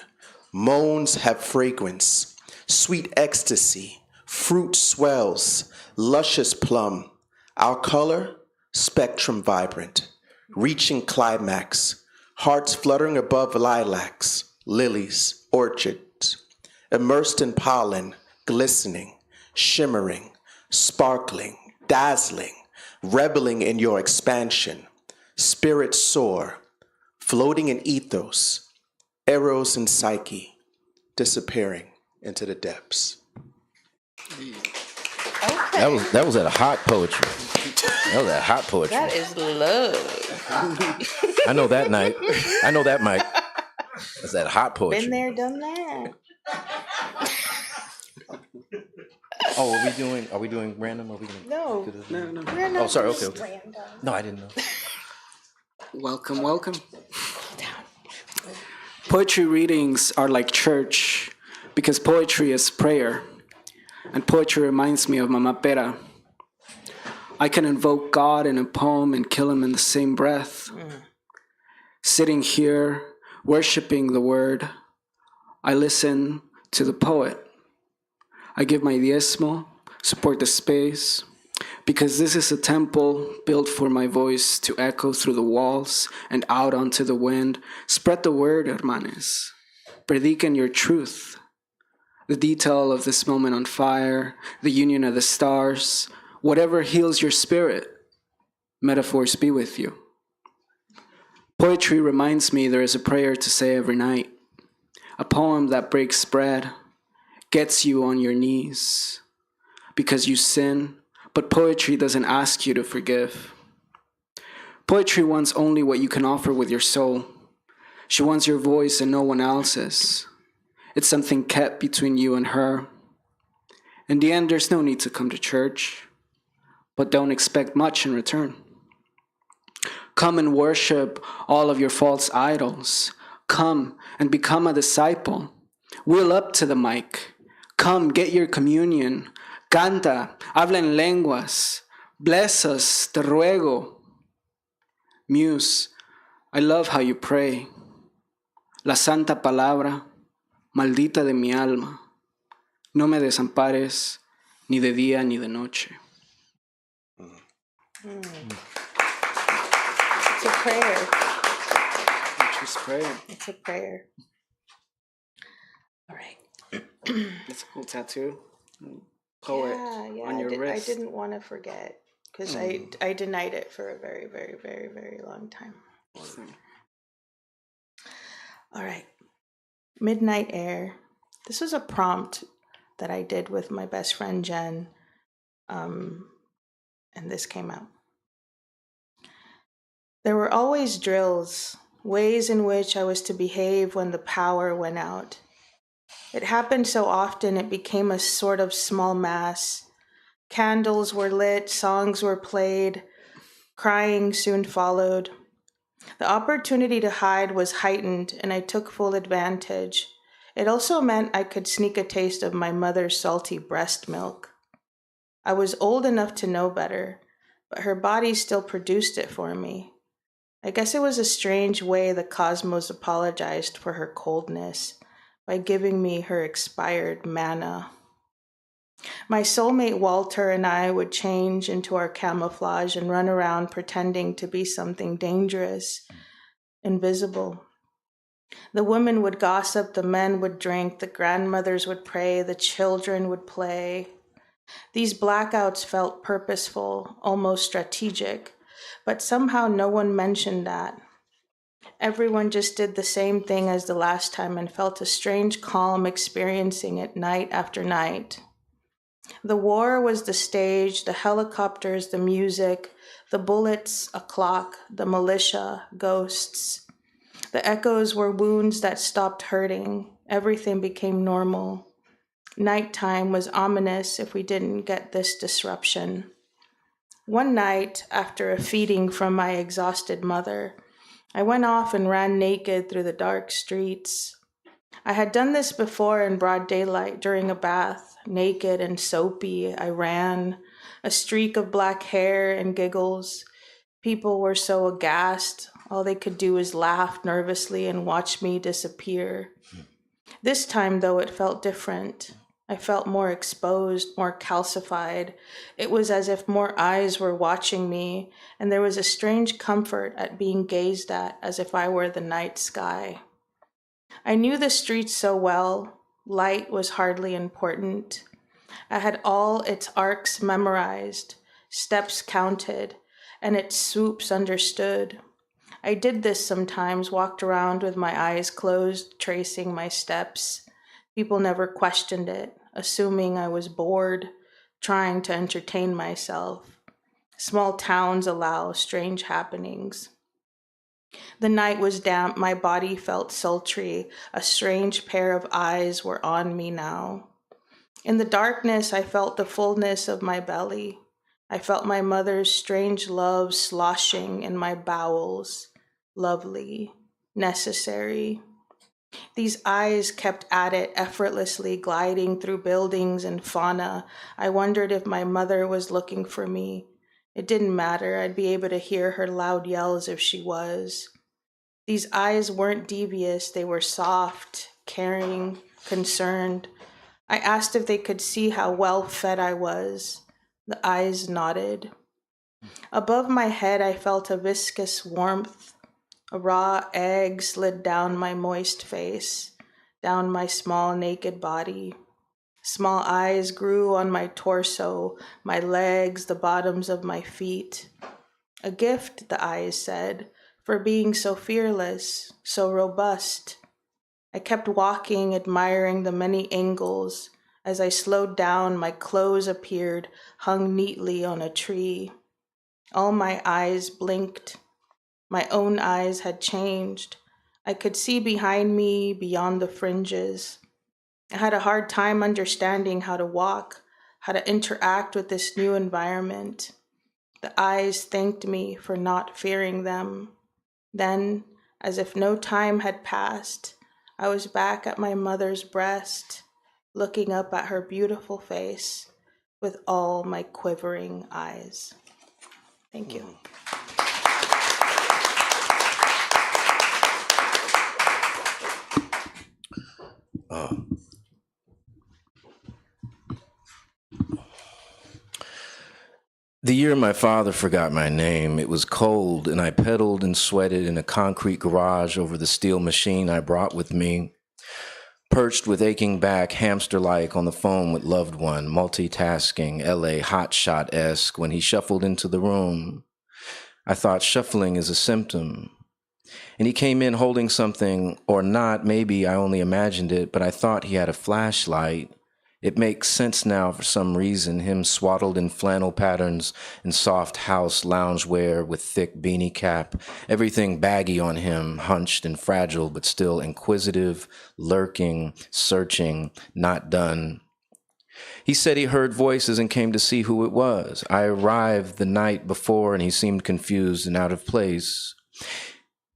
moans have fragrance, sweet ecstasy, fruit swells, luscious plum, our color, spectrum vibrant, reaching climax, hearts fluttering above lilacs, lilies, orchids, immersed in pollen, glistening, shimmering, sparkling, dazzling, reveling in your expansion, spirit soar, floating in ethos, eros and psyche, disappearing into the depths. Okay. That was at a hot poetry. That was at hot poetry. That is love. I know that night. I know that mic. That's that hot poetry. Been there, done that. Oh, are we doing random? Are we doing No. No. We're not Oh, sorry, just okay. random. No, I didn't know. Welcome. Poetry readings are like church because poetry is prayer, and poetry reminds me of Mama Pera. I can invoke God in a poem and kill him in the same breath. Sitting here, worshiping the word, I listen to the poet. I give my diezmo, support the space, because this is a temple built for my voice to echo through the walls and out onto the wind. Spread the word, hermanes. Prediquen your truth. The detail of this moment on fire, the union of the stars, whatever heals your spirit, metaphors be with you. Poetry reminds me there is a prayer to say every night, a poem that breaks bread, gets you on your knees, because you sin, but poetry doesn't ask you to forgive. Poetry wants only what you can offer with your soul. She wants your voice and no one else's. It's something kept between you and her. In the end, there's no need to come to church, but don't expect much in return. Come and worship all of your false idols. Come and become a disciple. Wheel up to the mic. Come, get your communion. Canta, habla en lenguas. Bless us, te ruego. Muse, I love how you pray. La santa palabra, maldita de mi alma. No me desampares, ni de día ni de noche. It's a prayer. Just prayer. It's a prayer. All right. It's a cool tattoo. Poet on your wrist. I didn't want to forget because I denied it for a very, very, very, very long time. All right. Midnight Air. This was a prompt that I did with my best friend Jen, and this came out. There were always drills, ways in which I was to behave when the power went out. It happened so often it became a sort of small mass. Candles were lit, songs were played, crying soon followed. The opportunity to hide was heightened, and I took full advantage. It also meant I could sneak a taste of my mother's salty breast milk. I was old enough to know better, but her body still produced it for me. I guess it was a strange way the cosmos apologized for her coldness by giving me her expired manna. My soulmate Walter and I would change into our camouflage and run around pretending to be something dangerous, invisible. The women would gossip, the men would drink, the grandmothers would pray, the children would play. These blackouts felt purposeful, almost strategic, but somehow no one mentioned that. Everyone just did the same thing as the last time and felt a strange calm experiencing it night after night. The war was the stage, the helicopters, the music, the bullets, a clock, the militia, ghosts. The echoes were wounds that stopped hurting. Everything became normal. Nighttime was ominous if we didn't get this disruption. One night, after a feeding from my exhausted mother, I went off and ran naked through the dark streets. I had done this before in broad daylight during a bath. Naked and soapy, I ran, a streak of black hair and giggles. People were so aghast. All they could do was laugh nervously and watch me disappear. This time, though, it felt different. I felt more exposed, more calcified. It was as if more eyes were watching me, and there was a strange comfort at being gazed at as if I were the night sky. I knew the streets so well. Light was hardly important. I had all its arcs memorized, steps counted, and its swoops understood. I did this sometimes, walked around with my eyes closed, tracing my steps. People never questioned it, assuming I was bored, trying to entertain myself. Small towns allow strange happenings. The night was damp, my body felt sultry. A strange pair of eyes were on me now. In the darkness, I felt the fullness of my belly. I felt my mother's strange love sloshing in my bowels. Lovely, necessary. These eyes kept at it, effortlessly gliding through buildings and fauna. I wondered if my mother was looking for me. It didn't matter. I'd be able to hear her loud yells if she was. These eyes weren't devious. They were soft, caring, concerned. I asked if they could see how well fed I was. The eyes nodded. Above my head, I felt a viscous warmth. A raw egg slid down my moist face, down my small naked body. Small eyes grew on my torso, my legs, the bottoms of my feet. A gift, the eyes said, for being so fearless, so robust. I kept walking, admiring the many angles, As I slowed down, my clothes appeared, hung neatly on a tree. All my eyes blinked. My own eyes had changed. I could see behind me, beyond the fringes. I had a hard time understanding how to walk, how to interact with this new environment. The eyes thanked me for not fearing them. Then, as if no time had passed, I was back at my mother's breast, looking up at her beautiful face with all my quivering eyes. Thank you. The year my father forgot my name, it was cold, and I pedaled and sweated in a concrete garage over the steel machine I brought with me, perched with aching back, hamster-like on the phone with loved one, multitasking, L.A. hotshot-esque, when he shuffled into the room. I thought shuffling is a symptom. And he came in holding something, or not, maybe I only imagined it, but I thought he had a flashlight. It makes sense now for some reason, him swaddled in flannel patterns and soft house loungewear with thick beanie cap, everything baggy on him, hunched and fragile, but still inquisitive, lurking, searching, not done. He said he heard voices and came to see who it was. I arrived the night before and he seemed confused and out of place.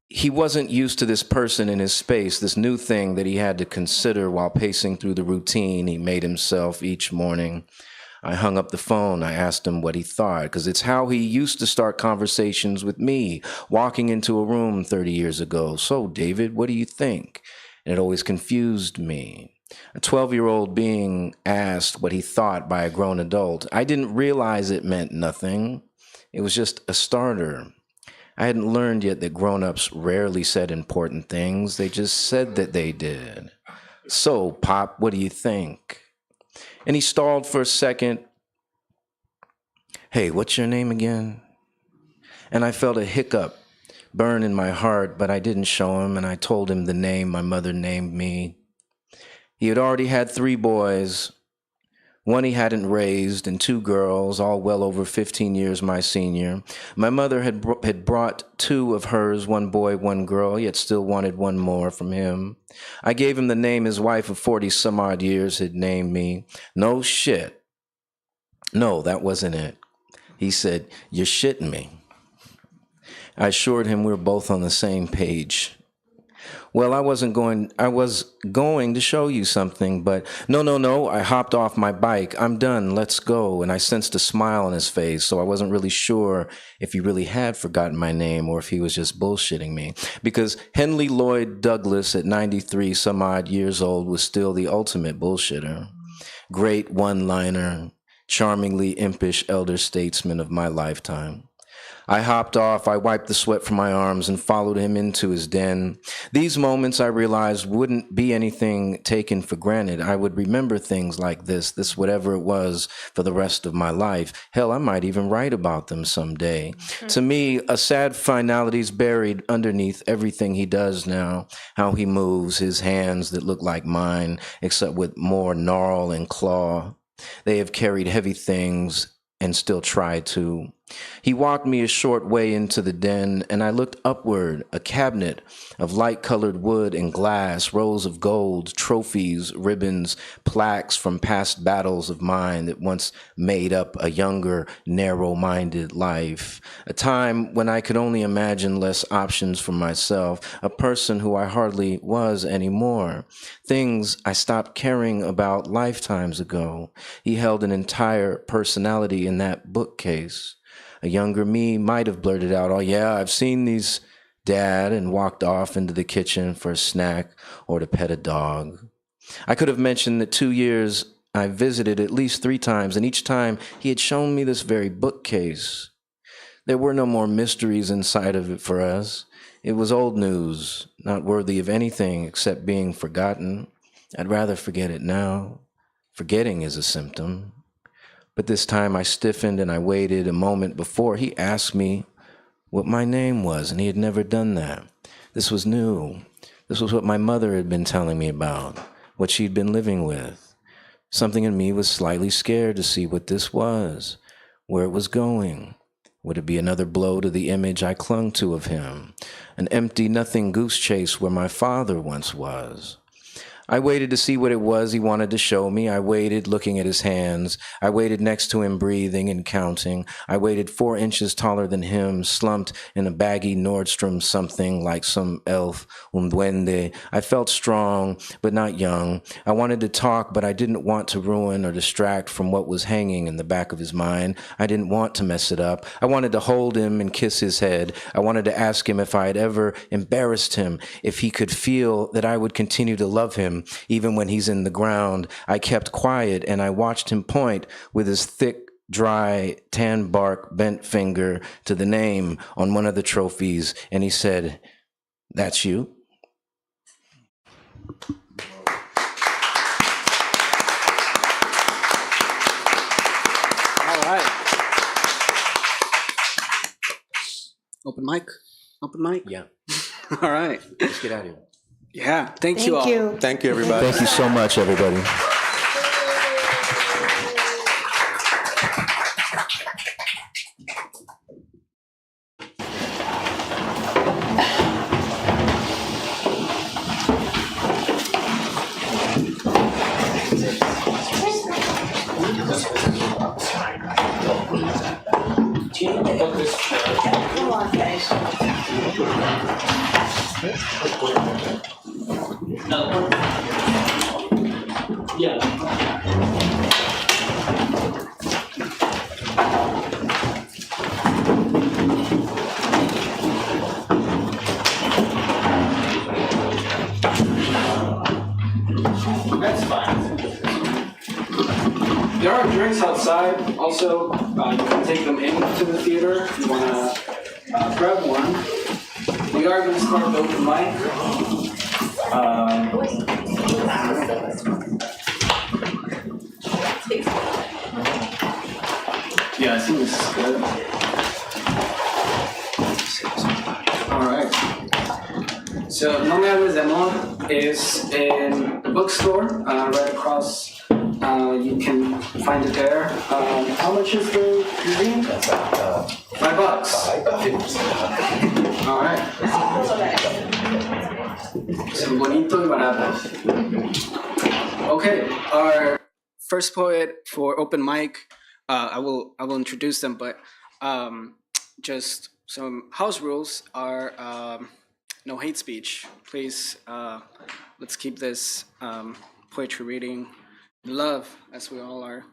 He wasn't used to this person in his space, this new thing that he had to consider while pacing through the routine he made himself each morning. I hung up the phone. I asked him what he thought, because it's how he used to start conversations with me, walking into a room 30 years ago. So, David, what do you think? And it always confused me. A 12-year-old being asked what he thought by a grown adult. I didn't realize it meant nothing. It was just a starter. I hadn't learned yet that grown-ups rarely said important things. They just said that they did. So, Pop, what do you think? And he stalled for a second. Hey, what's your name again? And I felt a hiccup burn in my heart, but I didn't show him, and I told him the name my mother named me. He had already had 3 boys. One he hadn't raised, and 2 girls, all well over 15 years my senior. My mother had brought 2 of hers, 1 boy, 1 girl, yet still wanted 1 more from him. I gave him the name his wife of 40-some-odd years had named me. No shit. No, that wasn't it. He said, "You're shitting me." I assured him we were both on the same page. Well, I was going to show you something, but no, I hopped off my bike. I'm done, let's go. And I sensed a smile on his face, so I wasn't really sure if he really had forgotten my name or if he was just bullshitting me. Because Henley Lloyd Douglas at 93 some odd years old was still the ultimate bullshitter. Great one-liner, charmingly impish elder statesman of my lifetime. I hopped off, I wiped the sweat from my arms and followed him into his den. These moments, I realized, wouldn't be anything taken for granted. I would remember things like this whatever it was, for the rest of my life. Hell, I might even write about them someday. To me, a sad finality's buried underneath everything he does now, how he moves, his hands that look like mine, except with more gnarl and claw. They have carried heavy things and still try to. He walked me a short way into the den, and I looked upward, a cabinet of light-colored wood and glass, rows of gold, trophies, ribbons, plaques from past battles of mine that once made up a younger, narrow-minded life. A time when I could only imagine less options for myself, a person who I hardly was anymore. Things I stopped caring about lifetimes ago. He held an entire personality in that bookcase. A younger me might have blurted out, "Oh yeah, I've seen these, Dad," and walked off into the kitchen for a snack or to pet a dog. I could have mentioned that 2 years I visited at least 3 times, and each time he had shown me this very bookcase. There were no more mysteries inside of it for us. It was old news, not worthy of anything except being forgotten. I'd rather forget it now. Forgetting is a symptom. But this time I stiffened and I waited a moment before he asked me what my name was, and he had never done that. This was new. This was what my mother had been telling me about, what she'd been living with. Something in me was slightly scared to see what this was, where it was going. Would it be another blow to the image I clung to of him? An empty, nothing goose chase where my father once was? I waited to see what it was he wanted to show me. I waited, looking at his hands. I waited next to him, breathing and counting. I waited 4 inches taller than him, slumped in a baggy Nordstrom something like some elf, duende. I felt strong, but not young. I wanted to talk, but I didn't want to ruin or distract from what was hanging in the back of his mind. I didn't want to mess it up. I wanted to hold him and kiss his head. I wanted to ask him if I had ever embarrassed him, if he could feel that I would continue to love him even when he's in the ground. I kept quiet and I watched him point with his thick, dry, tan bark bent finger to the name on one of the trophies, and he said, "That's you?" All right. Open mic. Open mic. Yeah. All right. Let's get out of here. Yeah. Thank you all. Thank you, everybody. Thank you so much, everybody. That's fine. There are drinks outside. Also, you can take them into the theater if you want to grab one. We are going to start the open mic. Yeah, I think this is good. All right. So, No Me Hables de Amor is in the bookstore right across. You can find it there. How much is the zine? $5. All right. So bonito y barato. Okay, our first poet for open mic. I will introduce them, but just some house rules are no hate speech. Please, let's keep this poetry reading in love as we all are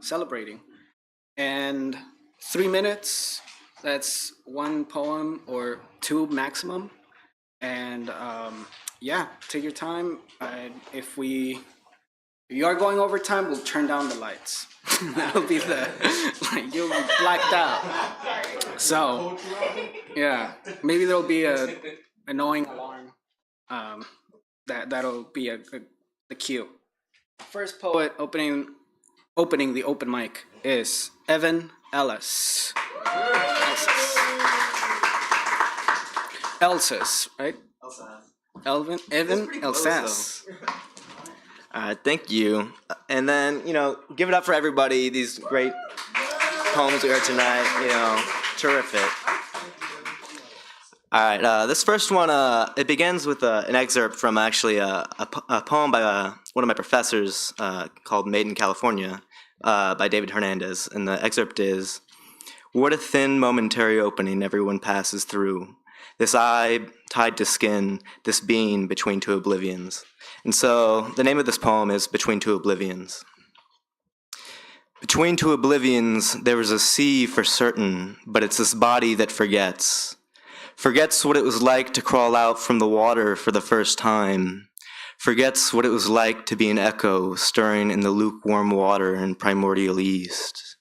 celebrating. And 3 minutes, that's one poem or two maximum. And yeah, take your time. If you are going over time, we'll turn down the lights. That'll be like you'll be blacked out. So, yeah, maybe there'll be a annoying alarm. That'll be the cue. First poet opening the open mic is Evan Ellis. Elsass, right? Evan Elsass. Thank you. And then, give it up for everybody. These great poems we heard tonight, terrific. All right, this first one, it begins with an excerpt from actually a poem by one of my professors called Made in California by David Hernandez. And the excerpt is, "What a thin momentary opening everyone passes through. This eye tied to skin, this being between two oblivions." And so the name of this poem is Between Two Oblivions. Between two oblivions, there is a sea for certain, but it's this body that forgets what it was like to crawl out from the water for the first time, forgets what it was like to be an echo stirring in the lukewarm water in primordial east,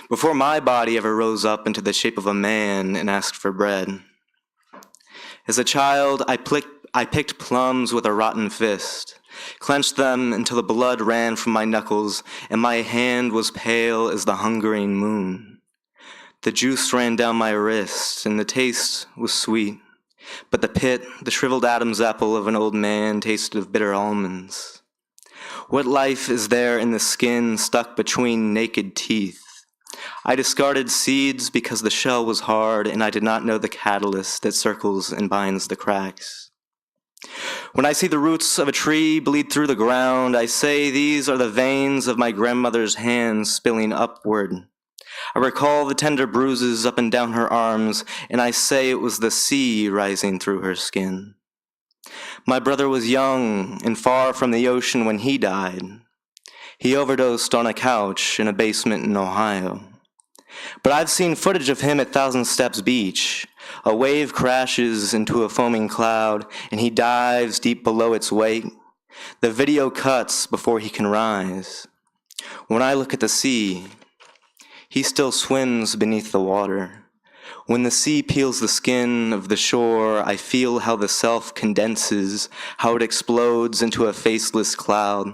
before my body ever rose up into the shape of a man and asked for bread. As a child, I picked plums with a rotten fist, clenched them until the blood ran from my knuckles, and my hand was pale as the hungering moon. The juice ran down my wrist, and the taste was sweet, but the shriveled Adam's apple of an old man tasted of bitter almonds. What life is there in the skin stuck between naked teeth? I discarded seeds because the shell was hard and I did not know the catalyst that circles and binds the cracks. When I see the roots of a tree bleed through the ground, I say these are the veins of my grandmother's hands spilling upward. I recall the tender bruises up and down her arms, and I say it was the sea rising through her skin. My brother was young and far from the ocean when he died. He overdosed on a couch in a basement in Ohio. But I've seen footage of him at Thousand Steps Beach. A wave crashes into a foaming cloud, and he dives deep below its weight. The video cuts before he can rise. When I look at the sea, he still swims beneath the water. When the sea peels the skin of the shore, I feel how the self condenses, how it explodes into a faceless cloud.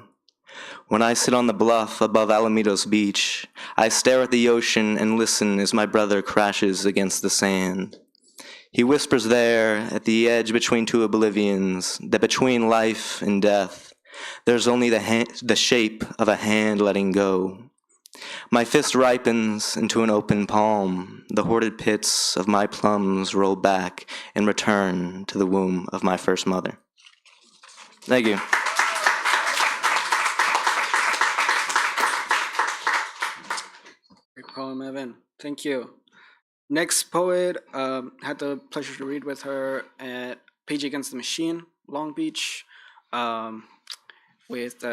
When I sit on the bluff above Alamitos Beach, I stare at the ocean and listen as my brother crashes against the sand. He whispers there, at the edge between two oblivions, that between life and death, there's only the shape of a hand letting go. My fist ripens into an open palm. The hoarded pits of my plums roll back and return to the womb of my first mother. Thank you. Great poem, Evan. Thank you. Next poet, had the pleasure to read with her at Page Against the Machine, Long Beach, with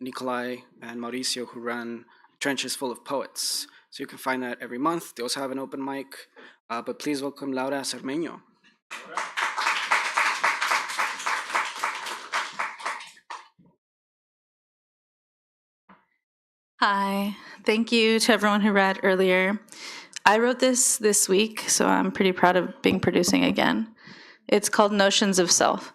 Nikolai and Mauricio, who run Trenches Full of Poets. So you can find that every month. They also have an open mic. But please welcome Laura Cermeño. Hi, thank you to everyone who read earlier. I wrote this week, so I'm pretty proud of being producing again. It's called Notions of Self.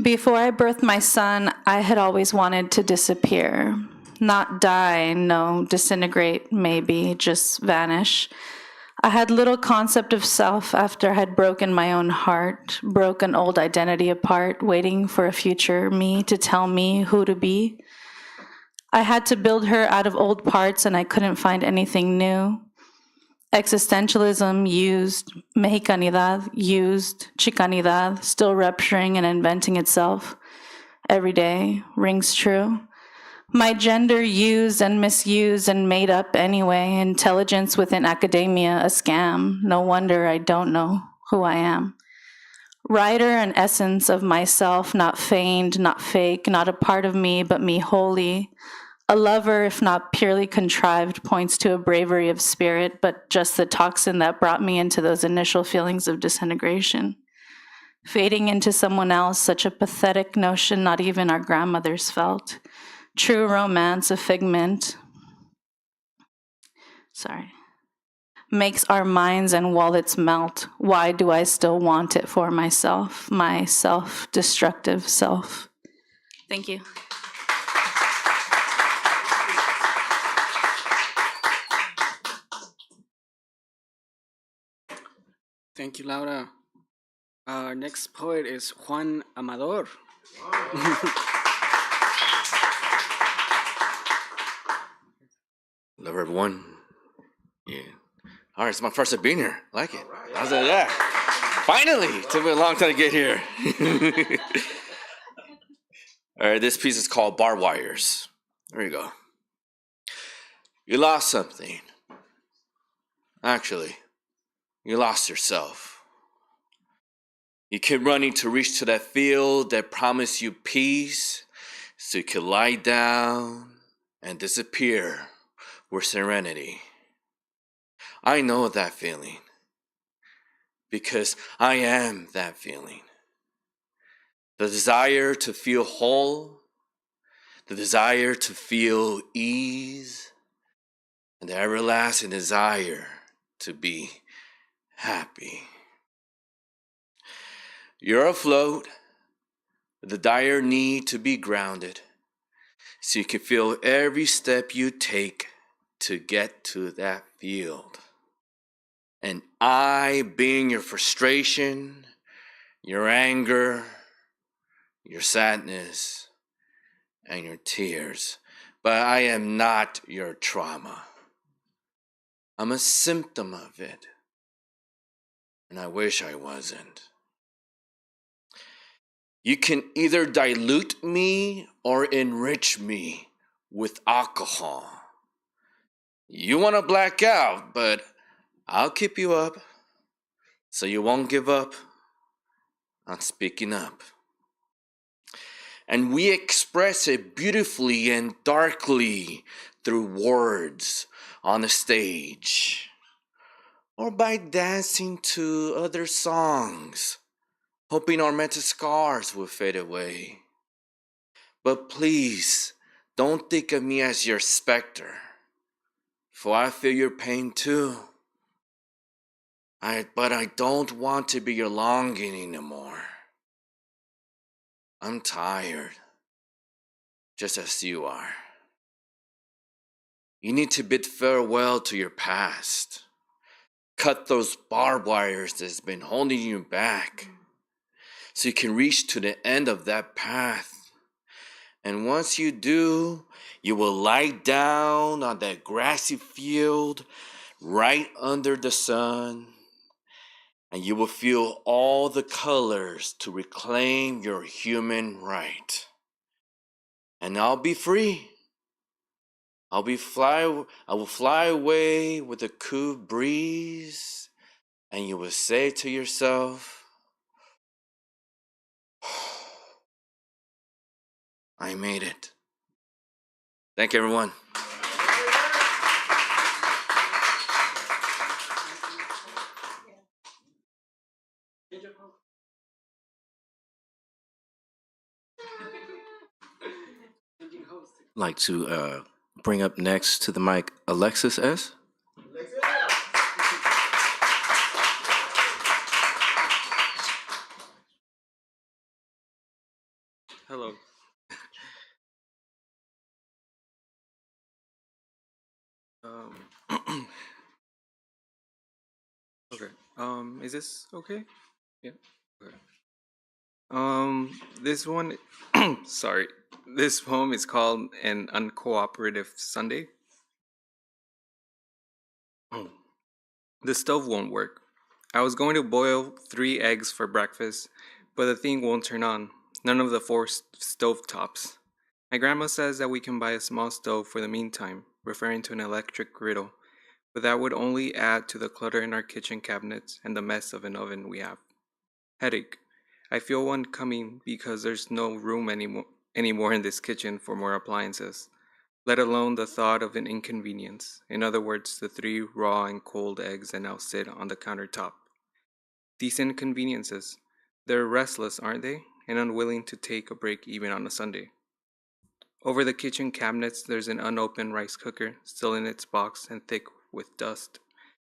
Before I birthed my son, I had always wanted to disappear. Not die, no, disintegrate, maybe, just vanish. I had little concept of self after I had broken my own heart, broke an old identity apart, waiting for a future me to tell me who to be. I had to build her out of old parts and I couldn't find anything new. Existentialism used, mexicanidad used, chicanidad still rupturing and inventing itself. Every day rings true. My gender used and misused and made up anyway. Intelligence within academia, a scam. No wonder I don't know who I am. Writer and essence of myself, not feigned, not fake, not a part of me, but me wholly. A lover, if not purely contrived, points to a bravery of spirit, but just the toxin that brought me into those initial feelings of disintegration. Fading into someone else, such a pathetic notion not even our grandmothers felt. True romance, a figment, makes our minds and wallets melt. Why do I still want it for myself, my self-destructive self? Thank you. Thank you, Laura. Our next poet is Juan Amador. Hello, everyone. Yeah. All right, it's my first time being here. Like it. I was like, yeah. Finally! Took me a long time to get here. All right, this piece is called Bar Wires. There you go. You lost something. Actually, you lost yourself. You keep running to reach to that field that promised you peace, so you could lie down and disappear with serenity. I know that feeling, because I am that feeling. The desire to feel whole, the desire to feel ease, and the everlasting desire to be happy. You're afloat with the dire need to be grounded, so you can feel every step you take to get to that field. And I, being your frustration, your anger, your sadness, and your tears, but I am not your trauma. I'm a symptom of it, and I wish I wasn't. You can either dilute me or enrich me with alcohol. You want to black out, but I'll keep you up so you won't give up on speaking up. And we express it beautifully and darkly through words on the stage or by dancing to other songs, hoping our mental scars will fade away. But please, don't think of me as your specter, for I feel your pain too. But I don't want to be your longing anymore. I'm tired, just as you are. You need to bid farewell to your past. Cut those barbed wires that's been holding you back so you can reach to the end of that path. And once you do, you will lie down on that grassy field right under the sun, and you will feel all the colors to reclaim your human right. And I'll be free. I will fly away with a cool breeze, and you will say to yourself, I made it. Thank you, everyone. Like to bring up next to the mic Alexis S. Hello. Okay. Is this okay? Yeah. Okay. This one, sorry. This poem is called An Uncooperative Sunday. The stove won't work. I was going to boil 3 eggs for breakfast, but the thing won't turn on. None of the 4 stove tops. My grandma says that we can buy a small stove for the meantime, referring to an electric griddle, but that would only add to the clutter in our kitchen cabinets and the mess of an oven we have. Headache. I feel one coming because there's no room anymore in this kitchen for more appliances, let alone the thought of an inconvenience. In other words, the 3 raw and cold eggs that now sit on the countertop. These inconveniences, they're restless, aren't they? And unwilling to take a break even on a Sunday. Over the kitchen cabinets, there's an unopened rice cooker, still in its box and thick with dust.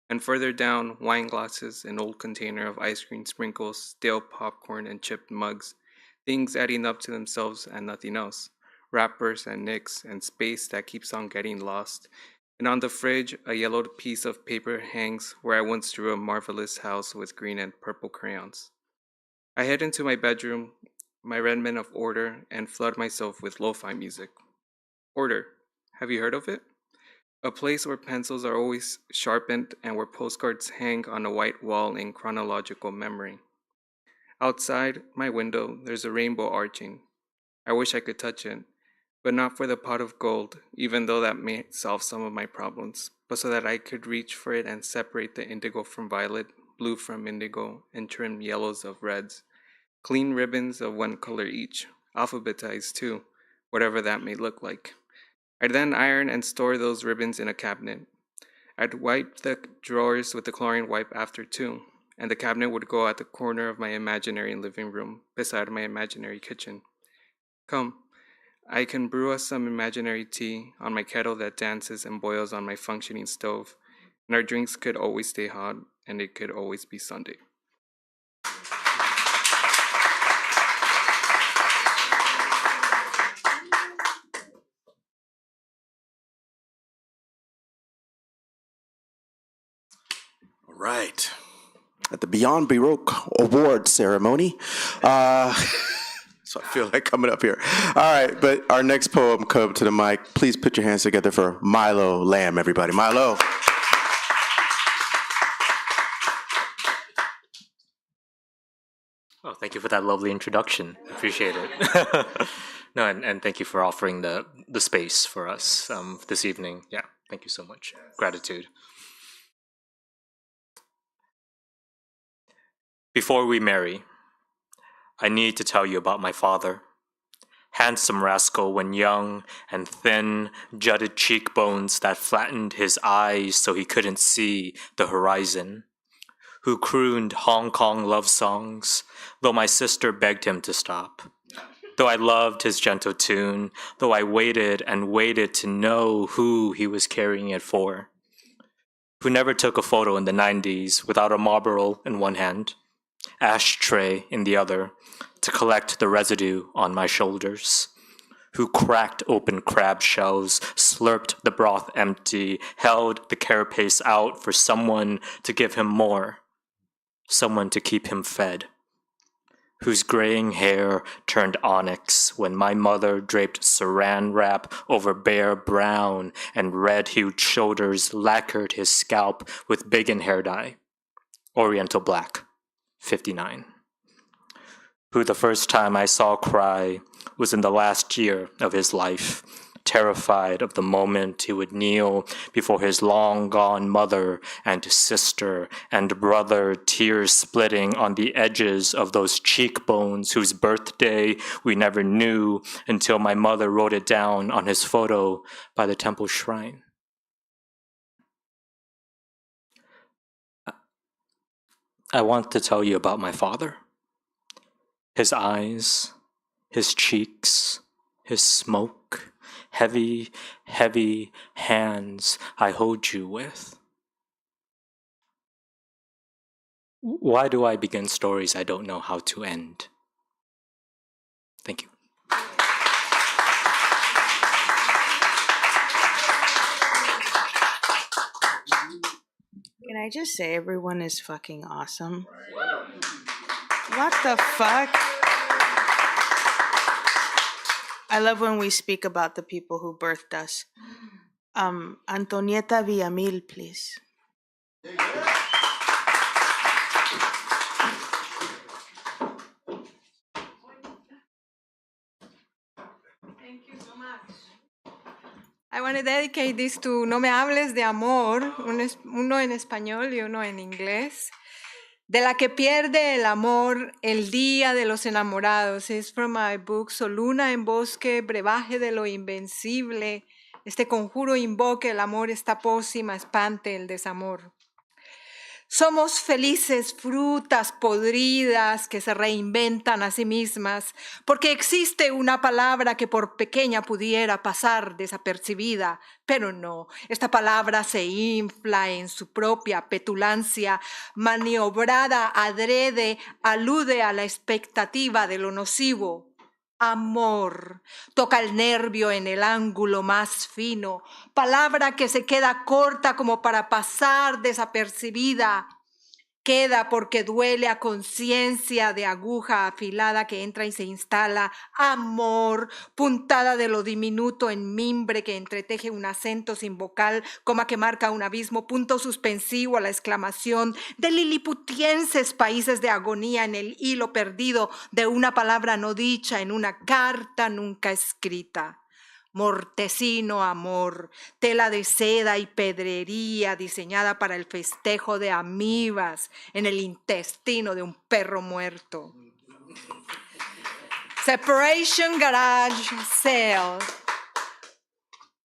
And further down, wine glasses, an old container of ice cream sprinkles, stale popcorn, and chipped mugs, things adding up to themselves and nothing else. Wrappers and nicks and space that keeps on getting lost. And on the fridge, a yellowed piece of paper hangs where I once drew a marvelous house with green and purple crayons. I head into my bedroom, my remnant of order, and flood myself with lo-fi music. Order. Have you heard of it? A place where pencils are always sharpened and where postcards hang on a white wall in chronological memory. Outside my window, there's a rainbow arching. I wish I could touch it, but not for the pot of gold, even though that may solve some of my problems, but so that I could reach for it and separate the indigo from violet, blue from indigo, and trim yellows of reds. Clean ribbons of one color each, alphabetized too, whatever that may look like. I'd then iron and store those ribbons in a cabinet. I'd wipe the drawers with the chlorine wipe after too, and the cabinet would go at the corner of my imaginary living room, beside my imaginary kitchen. Come, I can brew us some imaginary tea on my kettle that dances and boils on my functioning stove, and our drinks could always stay hot, and it could always be Sunday. Right. At the Beyond Baroque Award ceremony. So I feel like coming up here. All right, but our next poem, come to the mic. Please put your hands together for Milo Lamb, everybody. Milo. Oh, thank you for that lovely introduction. Appreciate it. No, and thank you for offering the space for us this evening. Yeah, thank you so much. Gratitude. Before we marry, I need to tell you about my father. Handsome rascal when young and thin, jutted cheekbones that flattened his eyes so he couldn't see the horizon. Who crooned Hong Kong love songs, though my sister begged him to stop. Though I loved his gentle tune, though I waited and waited to know who he was carrying it for. Who never took a photo in the 90s without a Marlboro in one hand, ashtray in the other, to collect the residue on my shoulders. Who cracked open crab shells, slurped the broth empty, held the carapace out for someone to give him more, someone to keep him fed. Whose graying hair turned onyx when my mother draped saran wrap over bare brown and red-hued shoulders lacquered his scalp with Biggin hair dye, Oriental black, 59. Who the first time I saw cry was in the last year of his life, terrified of the moment he would kneel before his long-gone mother and sister and brother, tears splitting on the edges of those cheekbones whose birthday we never knew until my mother wrote it down on his photo by the temple shrine. I want to tell you about my father. His eyes, his cheeks, his smoke, heavy, heavy hands I hold you with. Why do I begin stories I don't know how to end? Thank you. Can I just say everyone is fucking awesome? What the fuck? I love when we speak about the people who birthed us. Antonieta Villamil, please. Thank you so much. I want to dedicate this to No Me Hables de Amor, uno en español y uno en inglés. De la que pierde el amor, el día de los enamorados. It's from my book, Soluna en Bosque, brebaje de lo invencible. Este conjuro invoque el amor, esta pócima espante el desamor. Somos felices frutas podridas que se reinventan a sí mismas, porque existe una palabra que por pequeña pudiera pasar desapercibida, pero no, esta palabra se infla en su propia petulancia, maniobrada adrede, alude a la expectativa de lo nocivo. Amor, toca el nervio en el ángulo más fino, palabra que se queda corta como para pasar desapercibida, queda porque duele a conciencia de aguja afilada que entra y se instala. Amor, puntada de lo diminuto en mimbre que entreteje un acento sin vocal, coma que marca un abismo, punto suspensivo a la exclamación de liliputienses países de agonía en el hilo perdido de una palabra no dicha en una carta nunca escrita. Mortecino amor, tela de seda y pedrería diseñada para el festejo de amibas en el intestino de un perro muerto. Separation garage sale.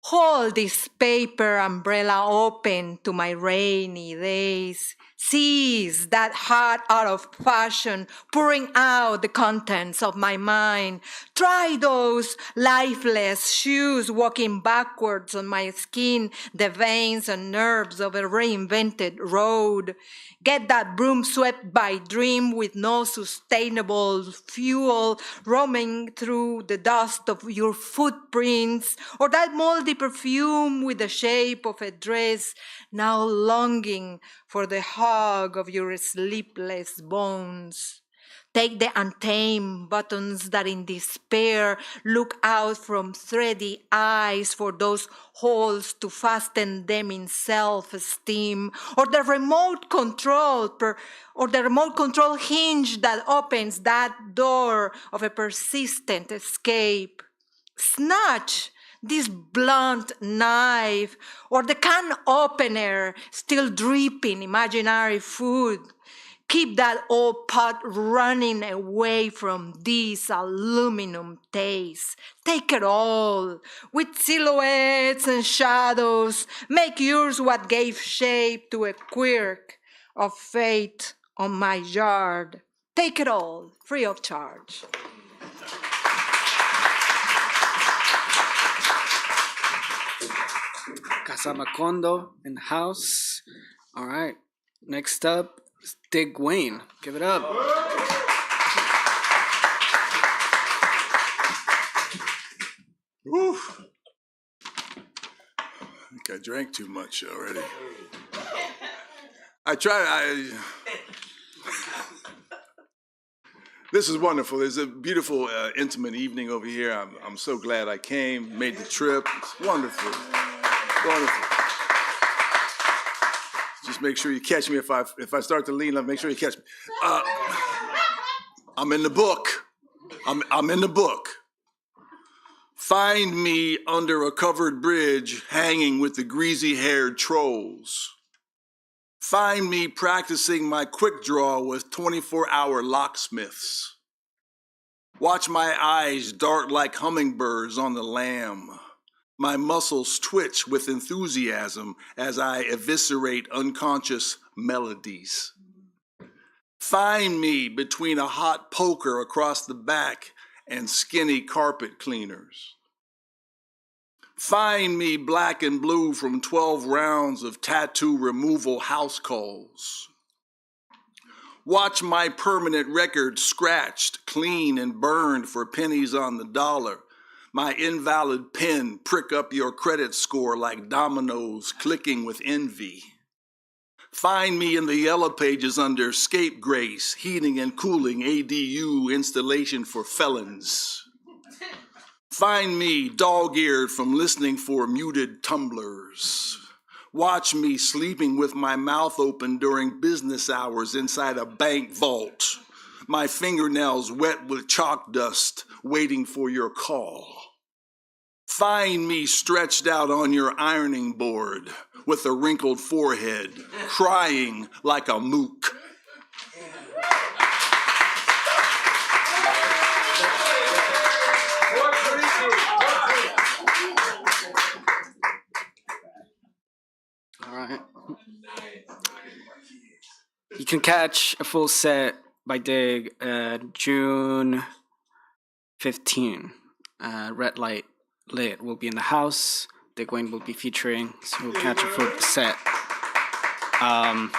Hold this paper umbrella open to my rainy days. Seize that heart out of passion, pouring out the contents of my mind. Try those lifeless shoes walking backwards on my skin, the veins and nerves of a reinvented road. Get that broom swept by dream with no sustainable fuel roaming through the dust of your footprints, or that moldy perfume with the shape of a dress, now longing for the hug of your sleepless bones. Take the untamed buttons that in despair look out from thready eyes for those holes to fasten them in self-esteem, or the remote control hinge that opens that door of a persistent escape. Snatch this blunt knife, or the can opener still dripping imaginary food. Keep that old pot running away from these aluminum tastes. Take it all, with silhouettes and shadows. Make yours what gave shape to a quirk of fate on my yard. Take it all, free of charge. Casamacondo in the house. All right. Next up, Dig Wayne. Give it up. Woo. I think I drank too much already. This is wonderful. It's a beautiful, intimate evening over here. I'm so glad I came, made the trip. It's wonderful. Wonderful. Just make sure you catch me if I start to lean up. Make sure you catch me. I'm in the book. I'm in the book. Find me under a covered bridge, hanging with the greasy-haired trolls. Find me practicing my quick draw with 24-hour locksmiths. Watch my eyes dart like hummingbirds on the lamb. My muscles twitch with enthusiasm as I eviscerate unconscious melodies. Find me between a hot poker across the back and skinny carpet cleaners. Find me black and blue from 12 rounds of tattoo removal house calls. Watch my permanent record scratched, clean, and burned for pennies on the dollar. My invalid pen prick up your credit score like dominoes clicking with envy. Find me in the yellow pages under scapegrace, heating and cooling ADU installation for felons. Find me dog-eared from listening for muted tumblers. Watch me sleeping with my mouth open during business hours inside a bank vault. My fingernails wet with chalk dust, waiting for your call. Find me stretched out on your ironing board with a wrinkled forehead, crying like a mook. All right. You can catch a full set by Dig June 15. Red Light Lit will be in the house. Dig Wayne will be featuring, so we'll catch a full set. I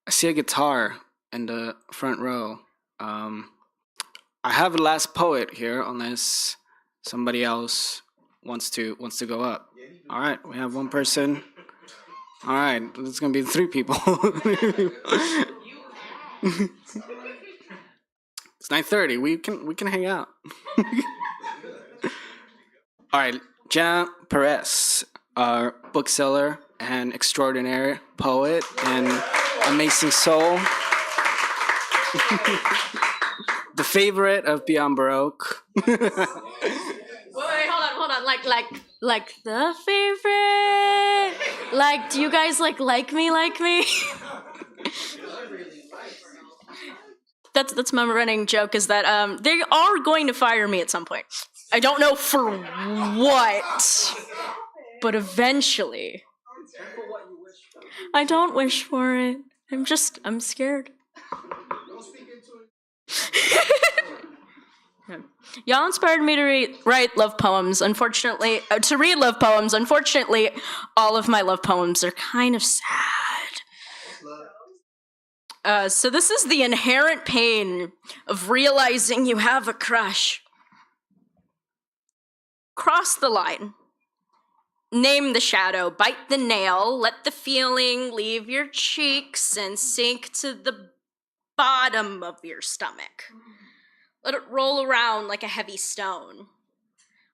see a guitar in the front row. I have a last poet here, unless somebody else wants to go up. All right, we have one person. All right, it's gonna be 3 people. It's 9:30. We can hang out. All right, Jenna Perez, our bookseller and extraordinary poet and amazing soul. The favorite of Beyond Baroque. Wait, hold on. Like the favorite? Like, do you guys like me? That's my running joke, is that they are going to fire me at some point. I don't know for what, but eventually. I don't wish for it. I'm scared. Y'all inspired me to write love poems. Unfortunately, to read love poems. Unfortunately, all of my love poems are kind of sad. So this is the inherent pain of realizing you have a crush. Cross the line. Name the shadow, bite the nail, let the feeling leave your cheeks and sink to the bottom of your stomach. Let it roll around like a heavy stone.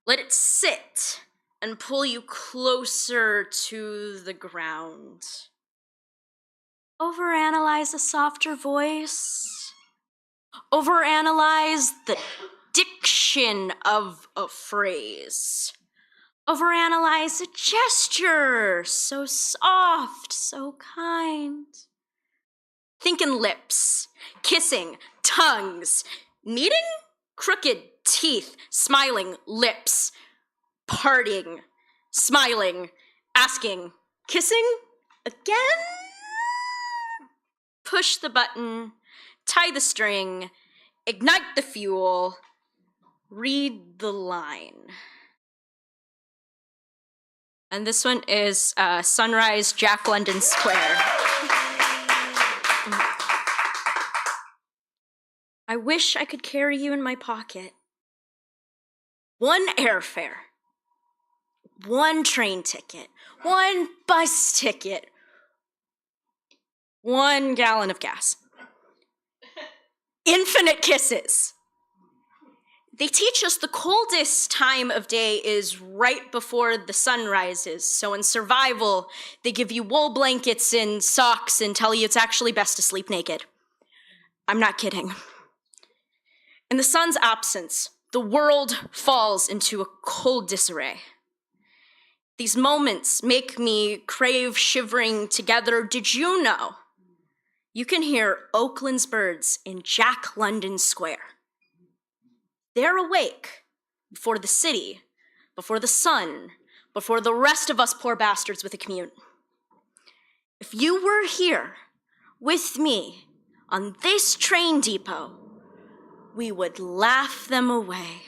Let it sit and pull you closer to the ground. Overanalyze a softer voice. Overanalyze the diction of a phrase. Overanalyze a gesture, so soft, so kind. Think in lips, kissing, tongues, meeting, crooked teeth, smiling lips, parting, smiling, asking, kissing, again? Push the button, tie the string, ignite the fuel, read the line. And this one is Sunrise, Jack London Square. I wish I could carry you in my pocket. One airfare, one train ticket, one bus ticket, 1 gallon of gas. Infinite kisses. They teach us the coldest time of day is right before the sun rises. So in survival, they give you wool blankets and socks and tell you it's actually best to sleep naked. I'm not kidding. In the sun's absence, the world falls into a cold disarray. These moments make me crave shivering together. Did you know you can hear Oakland's birds in Jack London Square? They're awake before the city, before the sun, before the rest of us poor bastards with a commute. If you were here with me on this train depot, we would laugh them away.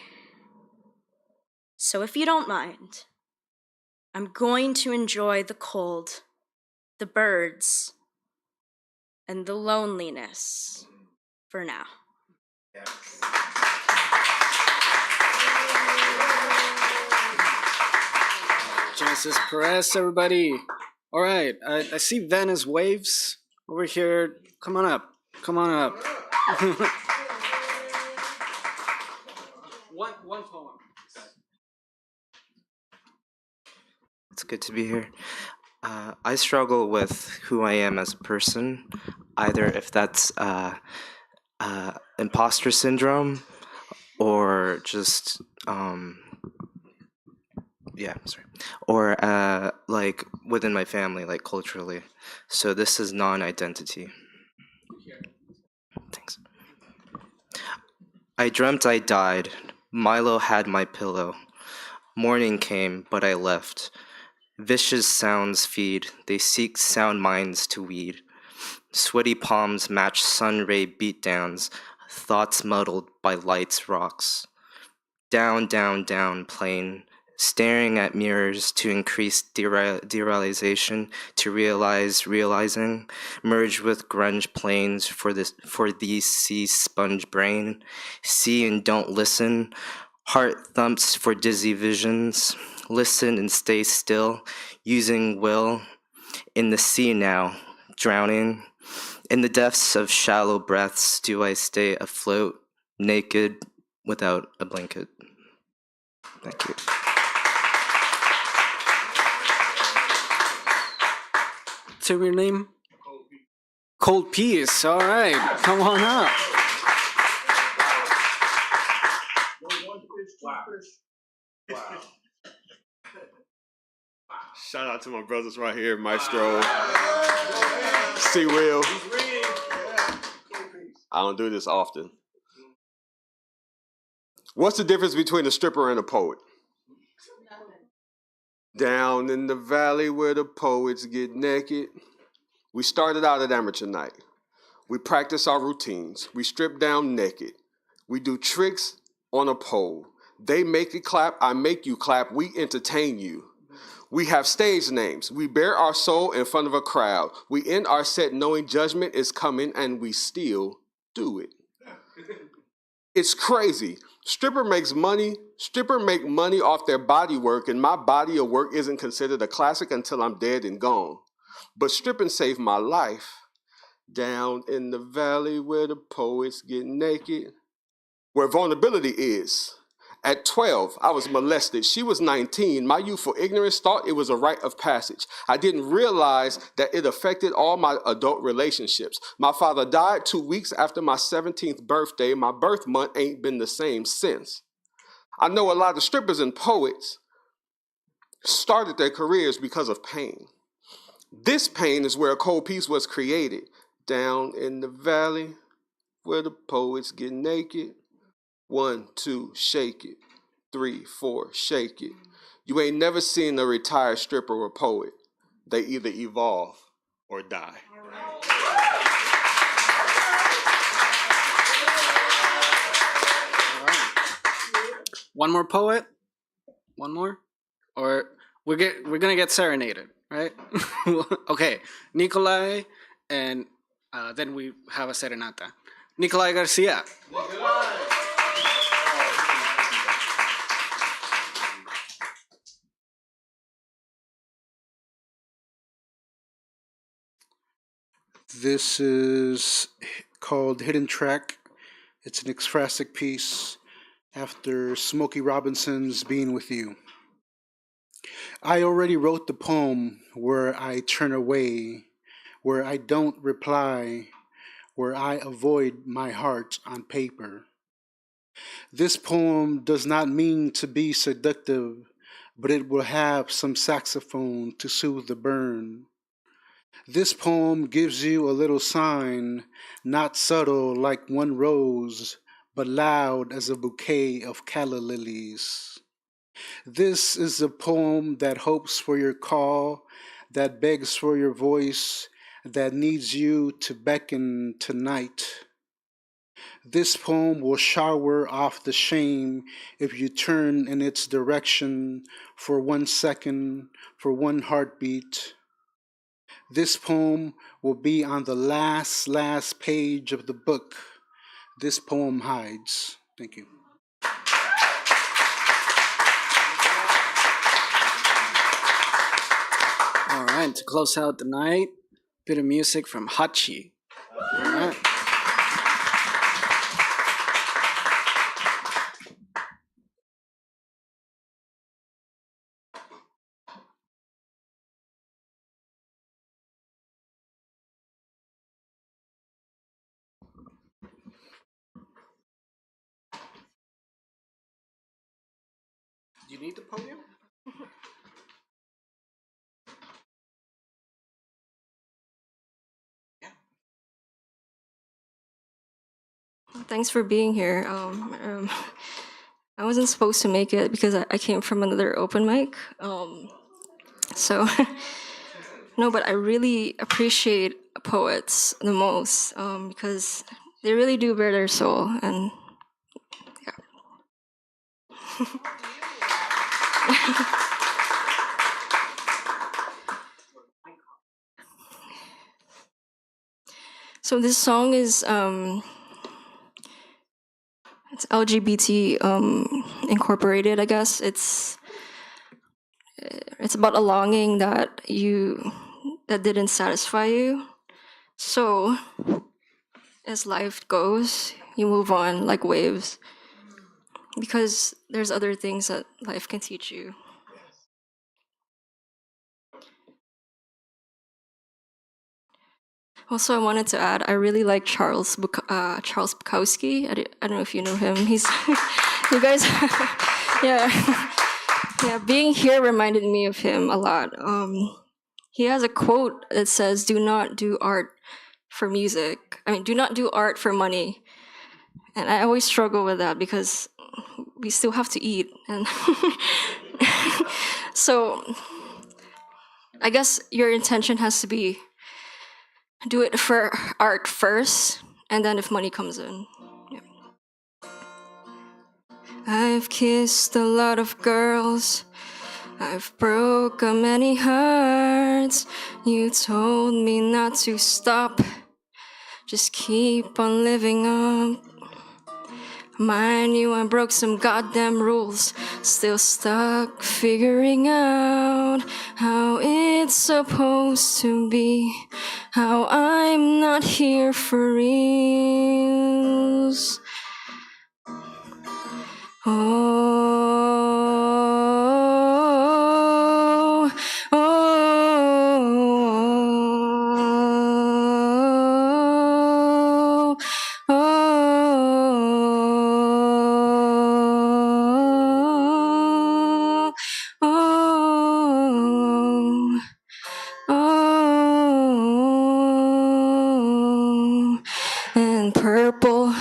So if you don't mind, I'm going to enjoy the cold, the birds, and the loneliness for now. Genesis Perez, everybody. All right, I see Venice Waves over here. Come on up. Come on up. one poem. It's good to be here. I struggle with who I am as a person, either if that's imposter syndrome or just or like within my family, like culturally. So this is non-identity. Thanks. I dreamt I died. Milo had my pillow. Morning came, but I left. Vicious sounds feed. They seek sound minds to weed. Sweaty palms match sun ray beatdowns. Thoughts muddled by light's rocks. Down, down, down, plane. Staring at mirrors to increase derealization, to realizing, merge with grunge planes for these sea sponge brain, see and don't listen, heart thumps for dizzy visions, listen and stay still, using will, in the sea now, drowning, in the depths of shallow breaths do I stay afloat, naked, without a blanket. Thank you. What's your name? Cold Peace. All right, come on up. Wow. Shout out to my brothers right here, Maestro, C. Will. I don't do this often. What's the difference between a stripper and a poet? Down in the valley where the poets get naked. We started out at amateur night. We practice our routines. We strip down naked. We do tricks on a pole. They make it clap, I make you clap, we entertain you. We have stage names. We bare our soul in front of a crowd. We end our set knowing judgment is coming and we still do it. It's crazy. Stripper make money off their body work, and my body of work isn't considered a classic until I'm dead and gone. But stripping saved my life. Down in the valley where the poets get naked. Where vulnerability is. At 12, I was molested. She was 19. My youthful ignorance thought it was a rite of passage. I didn't realize that it affected all my adult relationships. My father died 2 weeks after my 17th birthday. My birth month ain't been the same since. I know a lot of strippers and poets started their careers because of pain. This pain is where a cold piece was created. Down in the valley where the poets get naked. 1, 2, shake it. 3, 4, shake it. You ain't never seen a retired stripper or poet. They either evolve or die. All right. One more poet? One more? Or we're gonna get serenaded, right? Okay, Nikolai, and then we have a serenata. Nikolai Garcia. This is called Hidden Track. It's an ekphrastic piece after Smokey Robinson's Being With You. I already wrote the poem where I turn away, where I don't reply, where I avoid my heart on paper. This poem does not mean to be seductive, but it will have some saxophone to soothe the burn. This poem gives you a little sign, not subtle like one rose, but loud as a bouquet of calla lilies. This is a poem that hopes for your call, that begs for your voice, that needs you to beckon tonight. This poem will shower off the shame if you turn in its direction for 1 second, for one heartbeat. This poem will be on the last page of the book this poem hides. Thank you. All right, to close out the night, bit of music from Hachi. All right. Do you need the podium? Thanks for being here. I wasn't supposed to make it because I came from another open mic. So, no, but I really appreciate poets the most because they really do bare their soul. And yeah. So this song is it's LGBT incorporated, I guess. It's about a longing that didn't satisfy you. So as life goes, you move on like waves because there's other things that life can teach you. Also, I wanted to add, I really like Charles Bukowski. I don't know if you know him. He's, you guys, yeah. Being here reminded me of him a lot. He has a quote that says, "Do not do art for music. Do not do art for money." And I always struggle with that because we still have to eat. And so I guess your intention has to be, do it for art first, and then if money comes in. Yeah. I've kissed a lot of girls, I've broken many hearts. You told me not to stop, just keep on living up. Mind you, I broke some goddamn rules, still stuck figuring out how it's supposed to be. how I'm not here for reals. Oh, oh, oh, oh, oh, and purple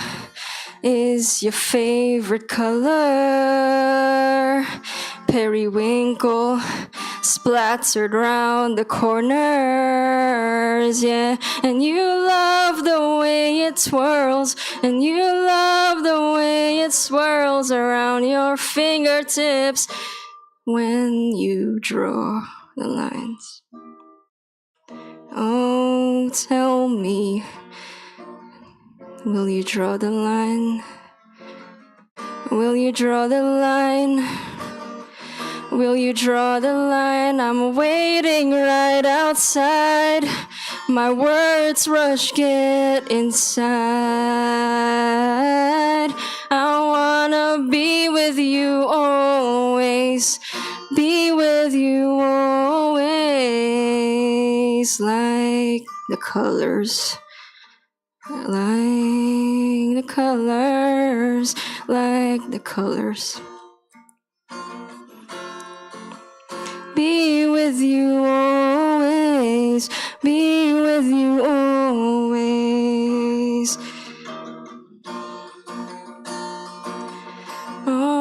is your favorite color. Periwinkle splattered round the corners, yeah. And you love the way it twirls, and you love the way it swirls around your fingertips when you draw the lines. Oh, tell me, will you draw the line? Will you draw the line? Will you draw the line? I'm waiting right outside. My words rush, get inside. I wanna be with you always. Be with you always. Like the colors. Like the colors, like the colors. Be with you always, be with you always. Oh,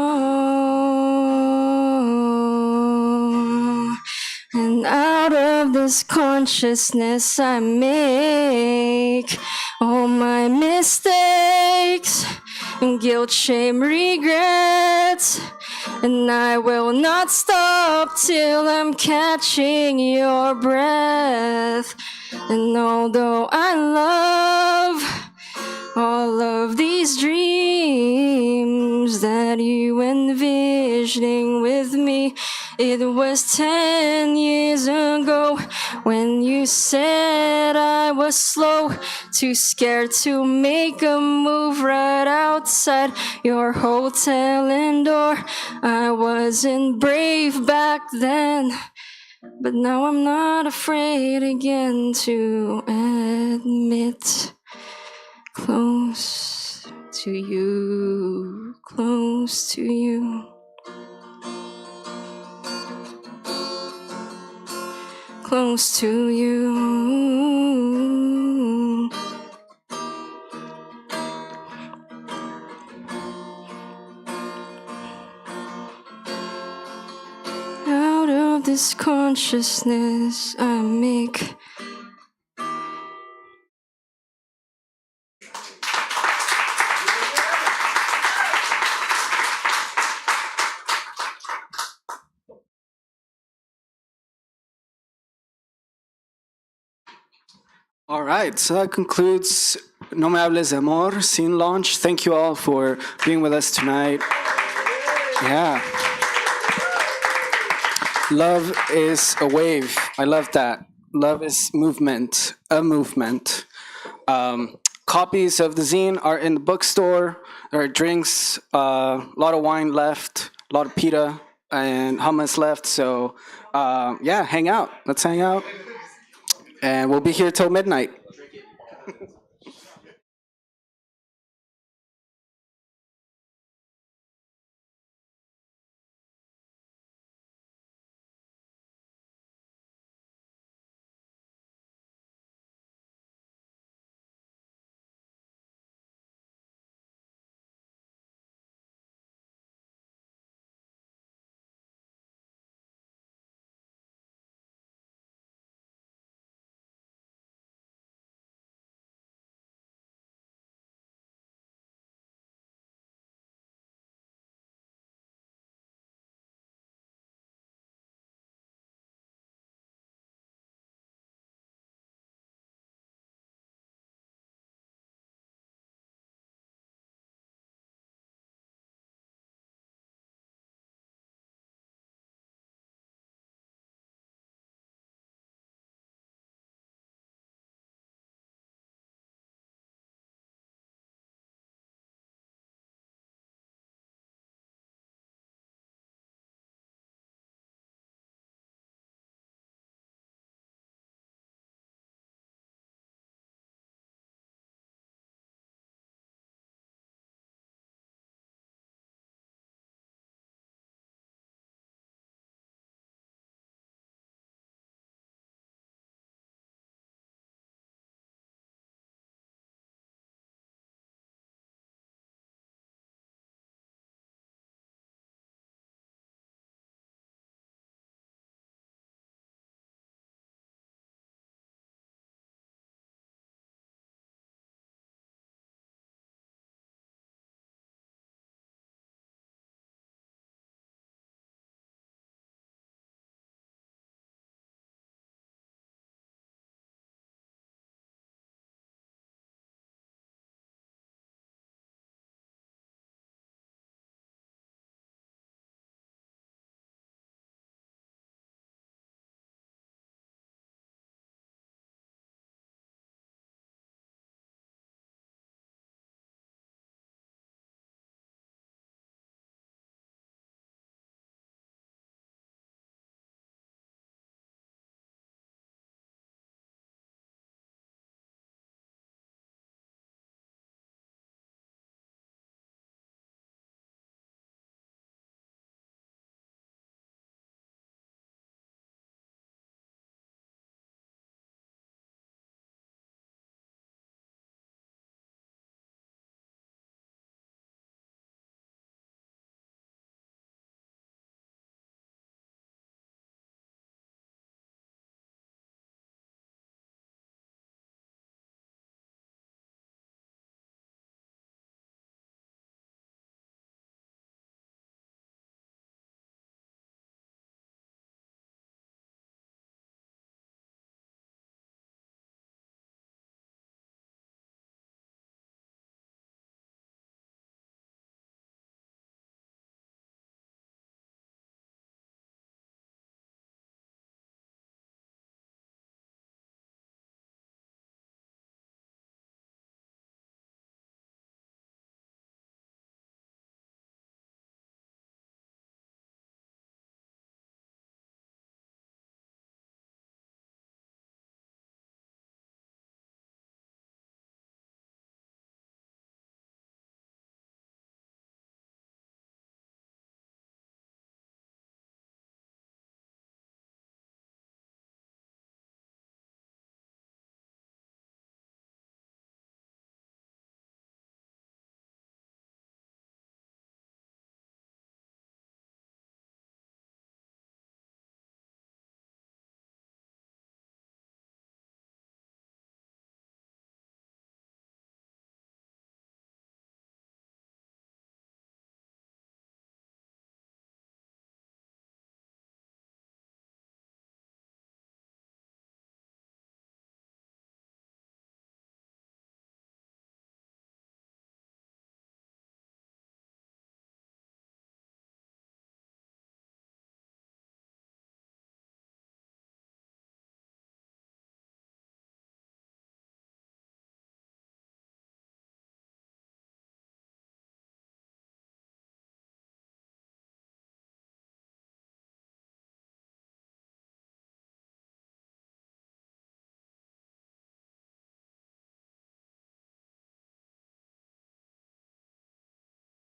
and out of this consciousness I make all my mistakes, guilt, shame, regrets, and I will not stop till I'm catching your breath. And although I love all of these dreams that you envisioning with me, it was 10 years ago when you said I was slow, too scared to make a move right outside your hotel indoor. I wasn't brave back then, but now I'm not afraid again to admit. Close to you, close to you. Close to you. Out of this consciousness I make. All right, so that concludes No Me Hables de Amor, Zine Launch. Thank you all for being with us tonight. Yeah. Love is a wave. I love that. Love is movement, a movement. Copies of the zine are in the bookstore. There are drinks, a lot of wine left, a lot of pita and hummus left. So yeah, hang out. Let's hang out. And we'll be here till midnight.